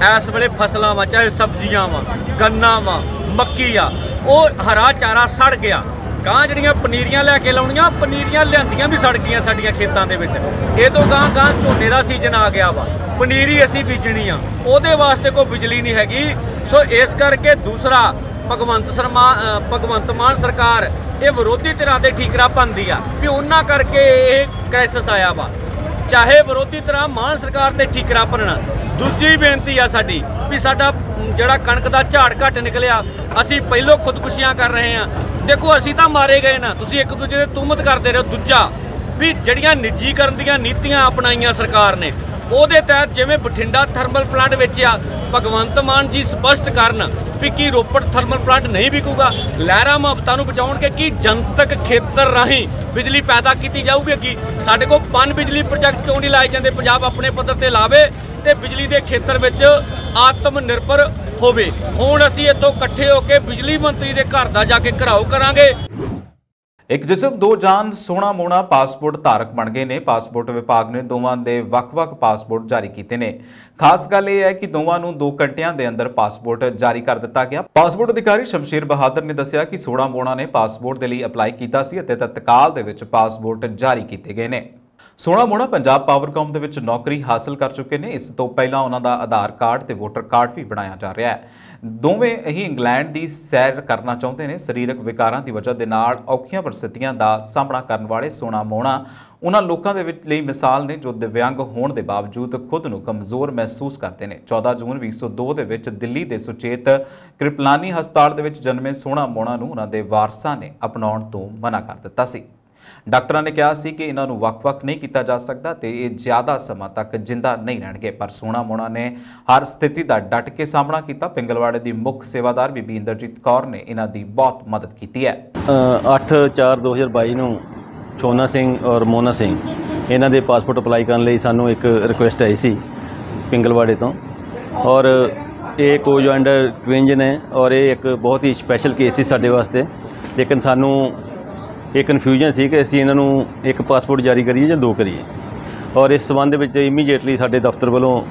ਇਸ ਵੇਲੇ ਫਸਲਾਂ ਵਾ, ਚਾਹੇ ਸਬਜ਼ੀਆਂ ਵਾ, ਗੰਨਾ ਵਾ, ਮੱਕੀ ਆ, ਉਹ ਹਰਾ ਚਾਰਾ ਸੜ ਗਿਆ। ਗਾਂ ਜਿਹੜੀਆਂ ਪਨੀਰੀਆਂ ਲੈ ਕੇ ਲਾਉਣੀਆਂ, ਪਨੀਰੀਆਂ ਲਿਆਂਦੀਆਂ ਵੀ ਸੜ ਗਈਆਂ ਸਾਡੀਆਂ ਖੇਤਾਂ ਦੇ ਵਿੱਚ। ਇਹ ਤੋਂ ਗਾਂ ਝੋਨੇ ਦਾ ਸੀਜ਼ਨ ਆ ਗਿਆ ਵਾ, ਪਨੀਰੀ ਅਸੀਂ ਬੀਜਣੀ ਆ, ਉਹਦੇ ਵਾਸਤੇ ਕੋਈ ਬਿਜਲੀ ਨਹੀਂ ਹੈਗੀ। ਸੋ ਇਸ ਕਰਕੇ ਦੂਸਰਾ ਭਗਵੰਤ ਮਾਨ ਸਰਕਾਰ ਇਹ ਵਿਰੋਧੀ ਧਿਰਾਂ ਦੇ ਠੀਕਰਾ ਪਾਉਂਦੀ ਆ ਵੀ ਉਹਨਾਂ ਕਰਕੇ ਇਹ ਕ੍ਰਾਈਸਿਸ ਆਇਆ ਵਾ। ਚਾਹੇ ਵਿਰੋਧੀ ਧਿਰਾਂ ਮਾਨ ਸਰਕਾਰ ਤੇ ਠੀਕਰਾ ਭੰਨਣ। ਦੂਜੀ ਬੇਨਤੀ ਆ ਸਾਡੀ ਵੀ ਸਾਡਾ ਜਿਹੜਾ ਕਣਕ ਦਾ ਝਾੜ ਘੱਟ ਨਿਕਲਿਆ, ਅਸੀਂ ਪਹਿਲੋਂ ਖੁਦਕੁਸ਼ੀਆਂ ਕਰ ਰਹੇ ਹਾਂ। ਦੇਖੋ ਅਸੀਂ ਤਾਂ ਮਾਰੇ ਗਏ ਨਾ, ਤੁਸੀਂ ਇੱਕ ਦੂਜੇ ਦੇ ਤੁਹਮਤ ਕਰਦੇ ਰਹੋ। ਦੂਜਾ ਵੀ ਜਿਹੜੀਆਂ ਨਿੱਜੀਕਰਨ ਦੀਆਂ ਨੀਤੀਆਂ ਅਪਣਾਈਆਂ ਸਰਕਾਰ ਨੇ, ਉਹਦੇ ਤਹਿਤ ਜਿਵੇਂ ਬਠਿੰਡਾ ਥਰਮਲ ਪਲਾਂਟ ਵੇਚਿਆ, ਭਗਵੰਤ ਮਾਨ ਜੀ ਸਪਸ਼ਟ ਕਰਨ ਵੀ ਕੀ ਰੋਪੜ ਥਰਮਲ ਪਲਾਂਟ ਨਹੀਂ ਵਿਕੂਗਾ। ਲਹਿਰਾ ਮੁਹੱਬਤਾਂ ਨੂੰ ਬਚਾਉਣਗੇ ਕਿ ਜਨਤਕ ਖੇਤਰ ਰਾਹੀਂ ਬਿਜਲੀ ਪੈਦਾ ਕੀਤੀ ਜਾਊਗੀ। ਕਿ ਸਾਡੇ ਕੋਲ ਪਨ ਬਿਜਲੀ ਪ੍ਰੋਜੈਕਟ ਕਿਉਂ ਨਹੀਂ ਲਾਏ ਜਾਂਦੇ? ਪੰਜਾਬ ਆਪਣੇ ਪੱਧਰ ਤੇ ਲਾਵੇ ਤੇ ਬਿਜਲੀ ਦੇ ਖੇਤਰ ਵਿੱਚ ਆਤਮ ਨਿਰਭਰ ਹੋਵੇ। ਹੁਣ ਅਸੀਂ ਇੱਥੋਂ ਇਕੱਠੇ ਹੋ ਕੇ ਬਿਜਲੀ ਮੰਤਰੀ ਦੇ ਘਰ ਦਾ ਜਾ ਕੇ ਘਿਰਾਓ ਕਰਾਂਗੇ। ਇੱਕ ਜਿਸਮ ਦੋ ਜਾਨ ਸੋਹਣਾ ਮੋਹਣਾ ਪਾਸਪੋਰਟ ਧਾਰਕ ਬਣ ਗਏ ਨੇ। ਪਾਸਪੋਰਟ ਵਿਭਾਗ ਨੇ ਦੋਵਾਂ ਦੇ ਵੱਖ-ਵੱਖ ਪਾਸਪੋਰਟ ਜਾਰੀ ਕੀਤੇ ਨੇ। ਖਾਸ ਗੱਲ ਇਹ ਹੈ ਕਿ ਦੋਵਾਂ ਨੂੰ 2 ਘੰਟਿਆਂ ਦੇ ਅੰਦਰ ਪਾਸਪੋਰਟ ਜਾਰੀ ਕਰ ਦਿੱਤਾ ਗਿਆ। ਪਾਸਪੋਰਟ ਅਧਿਕਾਰੀ ਸ਼ਮਸ਼ੇਰ ਬਹਾਦਰ ਨੇ ਦੱਸਿਆ ਕਿ ਸੋਹਣਾ ਮੋਹਣਾ ਨੇ ਪਾਸਪੋਰਟ ਦੇ ਲਈ ਅਪਲਾਈ ਕੀਤਾ ਸੀ ਅਤੇ ਤਤਕਾਲ ਦੇ ਵਿੱਚ ਪਾਸਪੋਰਟ ਜਾਰੀ ਕੀਤੇ ਗਏ ਨੇ। ਸੋਹਣਾ ਮੋਹਣਾ ਪੰਜਾਬ ਪਾਵਰਕਾਮ ਦੇ ਵਿੱਚ ਨੌਕਰੀ ਹਾਸਲ ਕਰ ਚੁੱਕੇ ਨੇ। ਇਸ ਤੋਂ ਪਹਿਲਾਂ ਉਹਨਾਂ ਦਾ ਆਧਾਰ ਕਾਰਡ ਤੇ ਵੋਟਰ ਕਾਰਡ ਵੀ ਬਣਾਇਆ ਜਾ ਰਿਹਾ ਹੈ। ਦੋਵੇਂ ਹੀ ਇੰਗਲੈਂਡ ਦੀ ਸੈਰ ਕਰਨਾ ਚਾਹੁੰਦੇ ਨੇ। ਸਰੀਰਕ ਵਿਕਾਰਾਂ ਦੀ ਵਜ੍ਹਾ ਦੇ ਨਾਲ ਔਖੀਆਂ ਪਰਿਸਥਿਤੀਆਂ ਦਾ ਸਾਹਮਣਾ ਕਰਨ ਵਾਲੇ ਸੋਹਣਾ ਮੋਹਣਾ ਉਹਨਾਂ ਲੋਕਾਂ ਦੇ ਵਿੱਚ ਲਈ ਮਿਸਾਲ ਨੇ ਜੋ ਦਿਵਿਆਂਗ ਹੋਣ ਦੇ ਬਾਵਜੂਦ ਖੁਦ ਨੂੰ ਕਮਜ਼ੋਰ ਮਹਿਸੂਸ ਕਰਦੇ ਨੇ। 14 ਜੂਨ 2002 ਦੇ ਵਿੱਚ ਦਿੱਲੀ ਦੇ ਸੁਚੇਤ ਕ੍ਰਿਪਲਾਨੀ ਹਸਪਤਾਲ ਦੇ ਵਿੱਚ ਜਨਮੇ ਸੋਹਣਾ ਮੋਹਣਾ ਨੂੰ ਉਹਨਾਂ ਦੇ ਵਾਰਸਾਂ ਨੇ ਅਪਣਾਉਣ ਤੋਂ ਮਨਾ ਕਰ ਦਿੱਤਾ ਸੀ। ਡਾਕਟਰਾਂ ਨੇ ਕਿਹਾ ਸੀ ਕਿ ਇਹਨਾਂ ਨੂੰ ਵੱਖ-ਵੱਖ ਨਹੀਂ ਕੀਤਾ ਜਾ ਸਕਦਾ ਤੇ ਇਹ ਜ਼ਿਆਦਾ ਸਮਾਂ ਤੱਕ ਜਿੰਦਾ ਨਹੀਂ ਰਹਿਣਗੇ, ਪਰ ਸੋਹਣਾ ਮੋਹਣਾ ਨੇ ਹਰ ਸਥਿਤੀ ਦਾ ਡਟ ਕੇ ਸਾਹਮਣਾ ਕੀਤਾ। ਪਿੰਗਲਵਾੜੇ ਦੀ ਮੁੱਖ ਸੇਵਾਦਾਰ ਬੀਬੀ ਇੰਦਰਜੀਤ ਕੌਰ ਨੇ ਇਹਨਾਂ ਦੀ ਬਹੁਤ ਮਦਦ ਕੀਤੀ ਹੈ। 8/4/2022 ਨੂੰ ਛੋਨਾ ਸਿੰਘ ਔਰ ਮੋਨਾ ਸਿੰਘ ਇਹਨਾਂ ਦੇ ਪਾਸਪੋਰਟ ਅਪਲਾਈ ਕਰਨ ਲਈ ਸਾਨੂੰ ਇੱਕ ਰਿਕੁਐਸਟ ਆਈ ਸੀ ਪਿੰਗਲਵਾੜੇ ਤੋਂ, ਔਰ ਇਹ ਕੋਜੈਂਡਰ ਟਵਿੰਜ ਨੇ ਔਰ ਇਹ ਇੱਕ ਬਹੁਤ ਹੀ ਸਪੈਸ਼ਲ ਕੇਸ ਸੀ ਸਾਡੇ ਵਾਸਤੇ। ਲੇਕਿਨ ਸਾਨੂੰ ਇਹ ਕਨਫਿਊਜ਼ਨ ਸੀ ਕਿ ਅਸੀਂ ਇਹਨਾਂ ਨੂੰ ਇੱਕ ਪਾਸਪੋਰਟ ਜਾਰੀ ਕਰੀਏ ਜਾਂ 2 ਕਰੀਏ, ਔਰ ਇਸ ਸੰਬੰਧ ਵਿੱਚ ਇਮੀਡੀਏਟਲੀ ਸਾਡੇ ਦਫ਼ਤਰ ਵੱਲੋਂ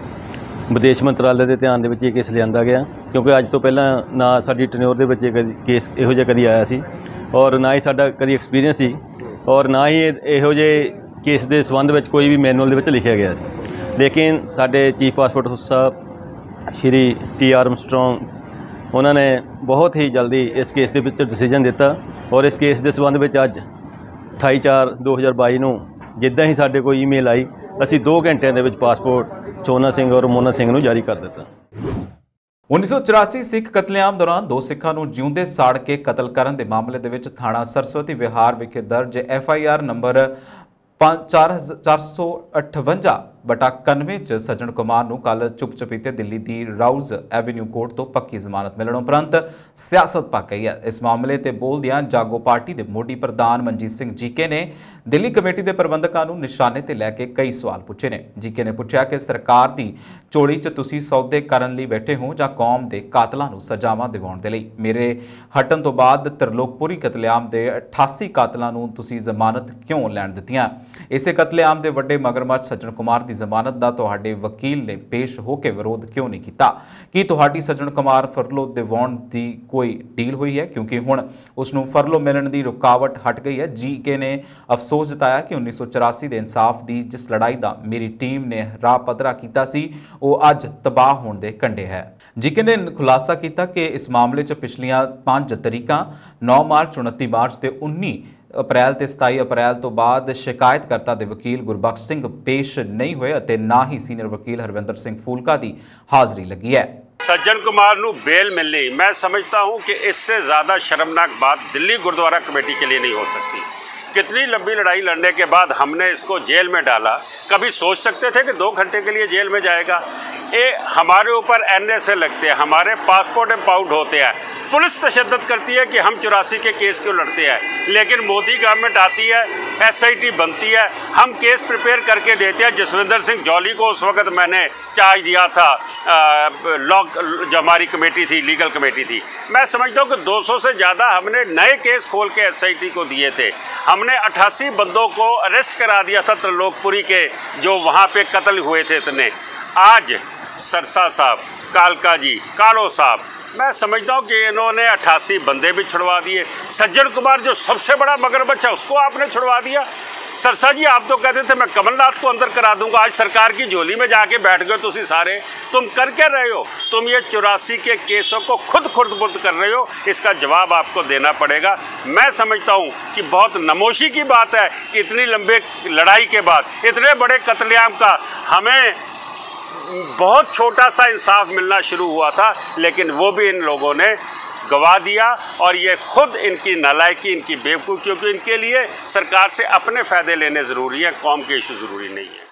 ਵਿਦੇਸ਼ ਮੰਤਰਾਲੇ ਦੇ ਧਿਆਨ ਦੇ ਵਿੱਚ ਇਹ ਕੇਸ ਲਿਆਂਦਾ ਗਿਆ, ਕਿਉਂਕਿ ਅੱਜ ਤੋਂ ਪਹਿਲਾਂ ਨਾ ਸਾਡੀ ਟੈਨਿਓਰ ਦੇ ਵਿੱਚ ਕੇਸ ਇਹੋ ਜਿਹਾ ਕਦੀ ਆਇਆ ਸੀ ਔਰ ਨਾ ਹੀ ਸਾਡਾ ਕਦੀ ਐਕਸਪੀਰੀਅੰਸ ਸੀ ਔਰ ਨਾ ਹੀ ਇਹੋ ਜਿਹੇ ਕੇਸ ਦੇ ਸੰਬੰਧ ਵਿੱਚ ਕੋਈ ਵੀ ਮੈਨੂਅਲ ਦੇ ਵਿੱਚ ਲਿਖਿਆ ਗਿਆ ਸੀ। ਲੇਕਿਨ ਸਾਡੇ ਚੀਫ ਪਾਸਪੋਰਟ ਅਫਸਰ ਸਾਹਿਬ ਸ਼੍ਰੀ ਟੀ ਆਰਮਸਟਰੋਂਗ ਉਹਨਾਂ ਨੇ ਬਹੁਤ ਹੀ ਜਲਦੀ ਇਸ ਕੇਸ ਦੇ ਵਿੱਚ ਡਿਸੀਜਨ ਦਿੱਤਾ ਔਰ ਇਸ ਕੇਸ ਦੇ ਸੰਬੰਧ ਵਿੱਚ ਅੱਜ 28/4/2022 ਨੂੰ ਜਿੱਦਾਂ ਹੀ ਸਾਡੇ ਕੋਈ ਈਮੇਲ ਆਈ ਅਸੀਂ 2 ਘੰਟਿਆਂ ਦੇ ਵਿੱਚ ਪਾਸਪੋਰਟ ਛੋਨਾ ਸਿੰਘ ਔਰ ਮੋਨਾ ਸਿੰਘ ਨੂੰ ਜਾਰੀ ਕਰ ਦਿੱਤਾ। 1984 ਸਿੱਖ ਕਤਲੇਆਮ ਦੌਰਾਨ 2 ਸਿੱਖਾਂ ਨੂੰ ਜਿਉਂਦੇ ਸਾੜ ਕੇ ਕਤਲ ਕਰਨ ਦੇ ਮਾਮਲੇ ਦੇ ਵਿੱਚ ਥਾਣਾ ਸਰਸਵਤੀ ਵਿਹਾਰ ਵਿਖੇ ਦਰਜ FIR ਨੰਬਰ 458/91 ਚ ਸੱਜਣ ਕੁਮਾਰ ਨੂੰ ਕੱਲ ਚੁੱਪ-ਚਪੀਤੇ ਦਿੱਲੀ ਦੀ ਰਾਉਜ਼ ਐਵਨਿਊ ਕੋਰਟ ਤੋਂ ਪੱਕੀ ਜ਼ਮਾਨਤ ਮਿਲਣ ਉਪਰੰਤ ਸਿਆਸਤ ਪੱਕ ਗਈ ਹੈ। ਇਸ ਮਾਮਲੇ ਤੇ ਬੋਲਦਿਆਂ ਜਾਗੋ ਪਾਰਟੀ ਦੇ ਮੋਢੀ ਪ੍ਰਧਾਨ ਮਨਜੀਤ ਸਿੰਘ ਜੀਕੇ ਨੇ ਦਿੱਲੀ ਕਮੇਟੀ ਦੇ ਪ੍ਰਬੰਧਕਾਂ ਨੂੰ ਨਿਸ਼ਾਨੇ ਤੇ ਲੈ ਕੇ ਕਈ ਸਵਾਲ ਪੁੱਛੇ ਨੇ। ਜੀਕੇ ਨੇ ਪੁੱਛਿਆ ਕਿ ਸਰਕਾਰ ਦੀ ਝੋਲੀ 'ਚ ਤੁਸੀਂ ਸੌਦੇ ਕਰਨ ਲਈ ਬੈਠੇ ਹੋ ਜਾਂ ਕੌਮ ਦੇ ਕਾਤਲਾਂ ਨੂੰ ਸਜ਼ਾਵਾਂ ਦਿਵਾਉਣ ਦੇ ਲਈ। ਮੇਰੇ ਹਟਣ ਤੋਂ ਬਾਅਦ ਤ੍ਰਿਲੋਕਪੁਰੀ ਕਤਲੇਆਮ ਦੇ 88 ਕਾਤਲਾਂ ਨੂੰ ਤੁਸੀਂ ਜ਼ਮਾਨਤ ਕਿਉਂ ਲੈਣ ਦਿੱਤੀਆਂ? ਇਸੇ ਕਤਲੇਆਮ ਦੇ ਵੱਡੇ ਮਗਰਮੱਛ ਸੱਜਣ ਕੁਮਾਰ ਦੀ ਜ਼ਮਾਨਤ ਦਾ ਤੁਹਾਡੇ ਵਕੀਲ ਨੇ ਪੇਸ਼ ਹੋ ਕੇ ਵਿਰੋਧ ਕਿਉਂ ਨਹੀਂ ਕੀਤਾ? ਕੀ ਤੁਹਾਡੀ ਸੱਜਣ ਕੁਮਾਰ ਫਰਲੋ ਦਿਵਾਉਣ ਦੀ ਕੋਈ ਡੀਲ ਹੋਈ ਹੈ? ਕਿਉਂਕਿ ਹੁਣ ਉਸ ਨੂੰ ਫਰਲੋ ਮਿਲਣ ਦੀ ਰੁਕਾਵਟ ਹਟ ਗਈ ਹੈ। ਜੀਕੇ ਨੇ ਅਫਸੋਸ ਜਤਾਇਆ ਕਿ 1984 ਦੇ ਇਨਸਾਫ ਦੀ ਜਿਸ ਲੜਾਈ ਦਾ ਮੇਰੀ ਟੀਮ ਨੇ ਰਾਹ ਪੱਧਰਾ ਕੀਤਾ ਸੀ ਉਹ ਅੱਜ ਤਬਾਹ ਹੋਣ ਦੇ ਕੰਢੇ ਹੈ। ਜੀਕੇ ਨੇ ਖੁਲਾਸਾ ਕੀਤਾ ਕਿ ਇਸ ਮਾਮਲੇ 'ਚ ਪਿਛਲੀਆਂ 5 ਤਰੀਕਾਂ 9 ਮਾਰਚ 29 ਮਾਰਚ ਤੇ 19 ਅਪ੍ਰੈਲ ਤੇ 27 ਅਪ੍ਰੈਲ ਤੋਂ ਬਾਅਦ ਸ਼ਿਕਾਇਤਕਰਤਾ ਦੇ ਵਕੀਲ ਗੁਰਬਖਸ਼ ਸਿੰਘ ਪੇਸ਼ ਨਹੀਂ ਹੋਏ ਅਤੇ ਨਾ ਹੀ ਸੀਨੀਅਰ ਵਕੀਲ ਹਰਵਿੰਦਰ ਸਿੰਘ ਫੂਲਕਾ ਦੀ ਹਾਜ਼ਰੀ लगी है। सज्जन कुमार नू बेल मिलनी, मैं समझता हूं कि इससे ज़्यादा शर्मनाक बात दिल्ली गुरुद्वारा कमेटी के लिए नहीं हो सकती। कितनी लंबी लड़ाई लड़ने के बाद हमने इसको जेल में डाला। कभी सोच सकते थे कि 2 घंटे के लिए जेल में जाएगा? ये हमारे ऊपर NSA लगते हैं, हमारे पासपोर्ट इम्पाउंड होते हैं, पुलिस तशद्दद करती है कि हम 84 के केस क्यों लड़ते हैं। लेकिन मोदी गवर्नमेंट आती है, SIT बनती है, हम केस प्रिपेयर करके देते हैं। जसविंदर सिंह जौली को उस वक्त मैंने चार्ज दिया था, जो हमारी कमेटी थी, लीगल कमेटी थी। मैं समझता हूँ कि 200 से ज़्यादा हमने नए केस खोल के SIT को दिए थे। हमने 88 बंदों को अरेस्ट करा दिया था त्रिलोकपुरी के, जो वहाँ पे कत्ल हुए थे इतने। आज सरसा साहब, कालका जी, कालो साहब, मैं समझता हूँ कि इन्होंने 88 बंदे भी छुड़वा दिए। सज्जन कुमार जो सबसे बड़ा मगरमच्छ है उसको आपने छुड़वा दिया। सरसा जी आप तो कहते थे मैं कमलनाथ को अंदर करा दूंगा, आज सरकार की झोली में जाके बैठ गए तुम सारे। तुम कर क्या रहे हो? तुम ये 84 के केसों को खुद बुद्ध कर रहे हो, इसका जवाब आपको देना पड़ेगा। मैं समझता हूँ कि बहुत नमोशी की बात है कि इतनी लंबे लड़ाई के बाद इतने बड़े कत्लेआम का हमें बहुत छोटा सा इंसाफ मिलना शुरू हुआ था, लेकिन वो भी इन लोगों ने गवा दिया। और ये खुद इनकी नालायकी, इनकी बेवकूफ़ी, क्योंकि इनके लिए सरकार से अपने फ़ायदे लेने ज़रूरी है, कौम के इशू ज़रूरी नहीं है।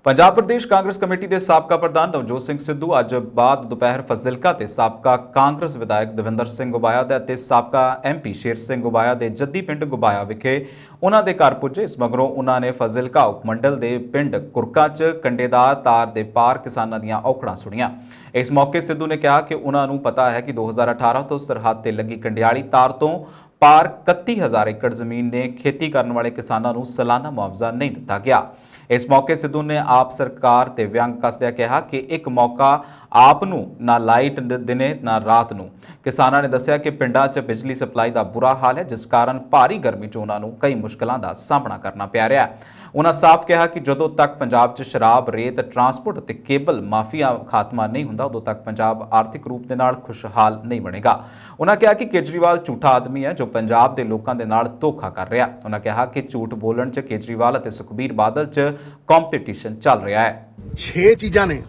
ਪੰਜਾਬ ਪ੍ਰਦੇਸ਼ ਕਾਂਗਰਸ ਕਮੇਟੀ ਦੇ ਸਾਬਕਾ ਪ੍ਰਧਾਨ ਨਵਜੋਤ ਸਿੰਘ ਸਿੱਧੂ ਅੱਜ ਬਾਅਦ ਦੁਪਹਿਰ ਫਜ਼ਿਲਕਾ ਤੇ ਸਾਬਕਾ ਕਾਂਗਰਸ ਵਿਧਾਇਕ ਦਵਿੰਦਰ ਸਿੰਘ ਗੁਬਾਇਆ ਦੇ ਅਤੇ ਸਾਬਕਾ ਐਮਪੀ ਸ਼ੇਰ ਸਿੰਘ ਗੁਬਾਇਆ ਦੇ ਜੱਦੀ ਪਿੰਡ ਗੁਬਾਇਆ ਵਿਖੇ ਉਹਨਾਂ ਦੇ ਘਰ ਪੁੱਜੇ। ਇਸ ਮਗਰੋਂ ਉਹਨਾਂ ਨੇ ਫਜ਼ਿਲਕਾ ਉਪਮੰਡਲ ਦੇ ਪਿੰਡ ਕੁਰਕਾ 'ਚ ਕੰਡੇਦਾਰ ਤਾਰ ਦੇ ਪਾਰ ਕਿਸਾਨਾਂ ਦੀਆਂ ਔਕੜਾਂ ਸੁਣੀਆਂ। ਇਸ ਮੌਕੇ ਸਿੱਧੂ ਨੇ ਕਿਹਾ ਕਿ ਉਹਨਾਂ ਨੂੰ ਪਤਾ ਹੈ ਕਿ 2018 ਤੋਂ ਸਰਹੱਦ ਤੇ ਲੱਗੀ ਕੰਡਿਆਲੀ ਤਾਰ ਤੋਂ ਪਾਰ 31,000 ਏਕੜ ਜ਼ਮੀਨ ਨੇ ਖੇਤੀ ਕਰਨ ਵਾਲੇ ਕਿਸਾਨਾਂ ਨੂੰ ਸਾਲਾਨਾ ਮੁਆਵਜ਼ਾ ਨਹੀਂ ਦਿੱਤਾ ਗਿਆ। ਇਸ ਮੌਕੇ ਸਿੱਧੂ ਨੇ ਆਪ ਸਰਕਾਰ ਤੇ ਵਿਅੰਗ ਕੱਸਦਿਆਂ ਕਿਹਾ ਕਿ ਇੱਕ ਮੌਕਾ ਆਪ ਨੂੰ ਨਾ ਲਾਈਟ ਦਿਨੇ ਨਾ ਰਾਤ ਨੂੰ। ਕਿਸਾਨਾਂ ਨੇ ਦੱਸਿਆ ਕਿ ਪਿੰਡਾਂ 'ਚ ਬਿਜਲੀ ਸਪਲਾਈ ਦਾ ਬੁਰਾ ਹਾਲ ਹੈ, ਜਿਸ ਕਾਰਨ ਭਾਰੀ ਗਰਮੀ 'ਚ ਉਹਨਾਂ ਨੂੰ ਕਈ ਮੁਸ਼ਕਲਾਂ ਦਾ ਸਾਹਮਣਾ ਕਰਨਾ ਪੈ ਰਿਹਾ ਹੈ। ਉਹਨਾਂ ਸਾਫ਼ ਕਿਹਾ ਕਿ ਜਦੋਂ ਤੱਕ ਪੰਜਾਬ 'ਚ ਸ਼ਰਾਬ, ਰੇਤ, ਟਰਾਂਸਪੋਰਟ ਅਤੇ ਕੇਬਲ ਮਾਫੀਆ ਖਾਤਮਾ ਨਹੀਂ ਹੁੰਦਾ, ਉਦੋਂ ਤੱਕ ਪੰਜਾਬ ਆਰਥਿਕ ਰੂਪ ਦੇ ਨਾਲ ਖੁਸ਼ਹਾਲ ਨਹੀਂ ਬਣੇਗਾ। ਉਹਨਾਂ ਕਿਹਾ ਕਿ ਕੇਜਰੀਵਾਲ ਝੂਠਾ ਆਦਮੀ ਹੈ ਜੋ ਪੰਜਾਬ ਦੇ ਲੋਕਾਂ ਦੇ ਨਾਲ ਧੋਖਾ ਕਰ ਰਿਹਾ। ਉਹਨਾਂ ਕਿਹਾ ਕਿ ਝੂਠ ਬੋਲਣ 'ਚ ਕੇਜਰੀਵਾਲ ਅਤੇ ਸੁਖਬੀਰ ਬਾਦਲ 'ਚ ਕੰਪੀਟੀਸ਼ਨ ਚੱਲ ਰਿਹਾ ਹੈ। 6 ਚੀਜ਼ਾਂ ਨੇ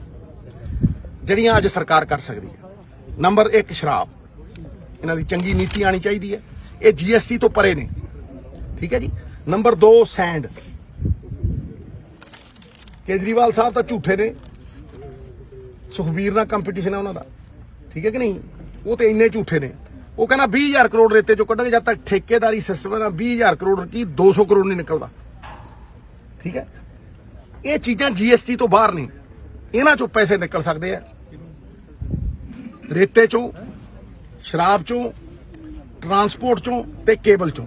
ਜਿਹੜੀਆਂ ਅੱਜ ਸਰਕਾਰ ਕਰ ਸਕਦੀ ਹੈ। ਨੰਬਰ 1 ਸ਼ਰਾਬ, ਇਹਨਾਂ ਦੀ ਚੰਗੀ ਨੀਤੀ ਆਣੀ ਚਾਹੀਦੀ ਹੈ। ਇਹ GST ਤੋਂ ਪਰੇ ਨੇ, ਠੀਕ ਹੈ ਜੀ। ਨੰਬਰ 2 ਸੈਂਡ, ਕੇਜਰੀਵਾਲ ਸਾਹਿਬ ਤਾਂ ਝੂਠੇ ਨੇ, ਸੁਖਬੀਰ ਨਾਲ ਕੰਪੀਟੀਸ਼ਨ ਹੈ ਉਹਨਾਂ ਦਾ, ਠੀਕ ਹੈ ਕਿ ਨਹੀਂ। ਉਹ ਤੇ ਇੰਨੇ ਝੂਠੇ ਨੇ, ਉਹ ਕਹਿੰਦਾ 20,000 ਕਰੋੜ ਰੇਤੇ ਚੋਂ ਕੱਢਾਂਗੇ। ਜਦ ਤੱਕ ਠੇਕੇਦਾਰੀ ਸਿਸਟਮ ਹੈ ਨਾ 20,000 ਕਰੋੜ ਕੀ 200 ਕਰੋੜ ਨਹੀਂ ਨਿਕਲਦਾ, ਠੀਕ ਹੈ। ਇਹ ਚੀਜ਼ਾਂ GST ਤੋਂ ਬਾਹਰ ਨੇ, ਇਹਨਾਂ ਚੋਂ ਪੈਸੇ ਨਿਕਲ ਸਕਦੇ ਆ, ਰੇਤੇ ਚੋਂ, ਸ਼ਰਾਬ ਚੋਂ, ਟਰਾਂਸਪੋਰਟ ਚੋਂ ਤੇ ਕੇਬਲ ਚੋਂ।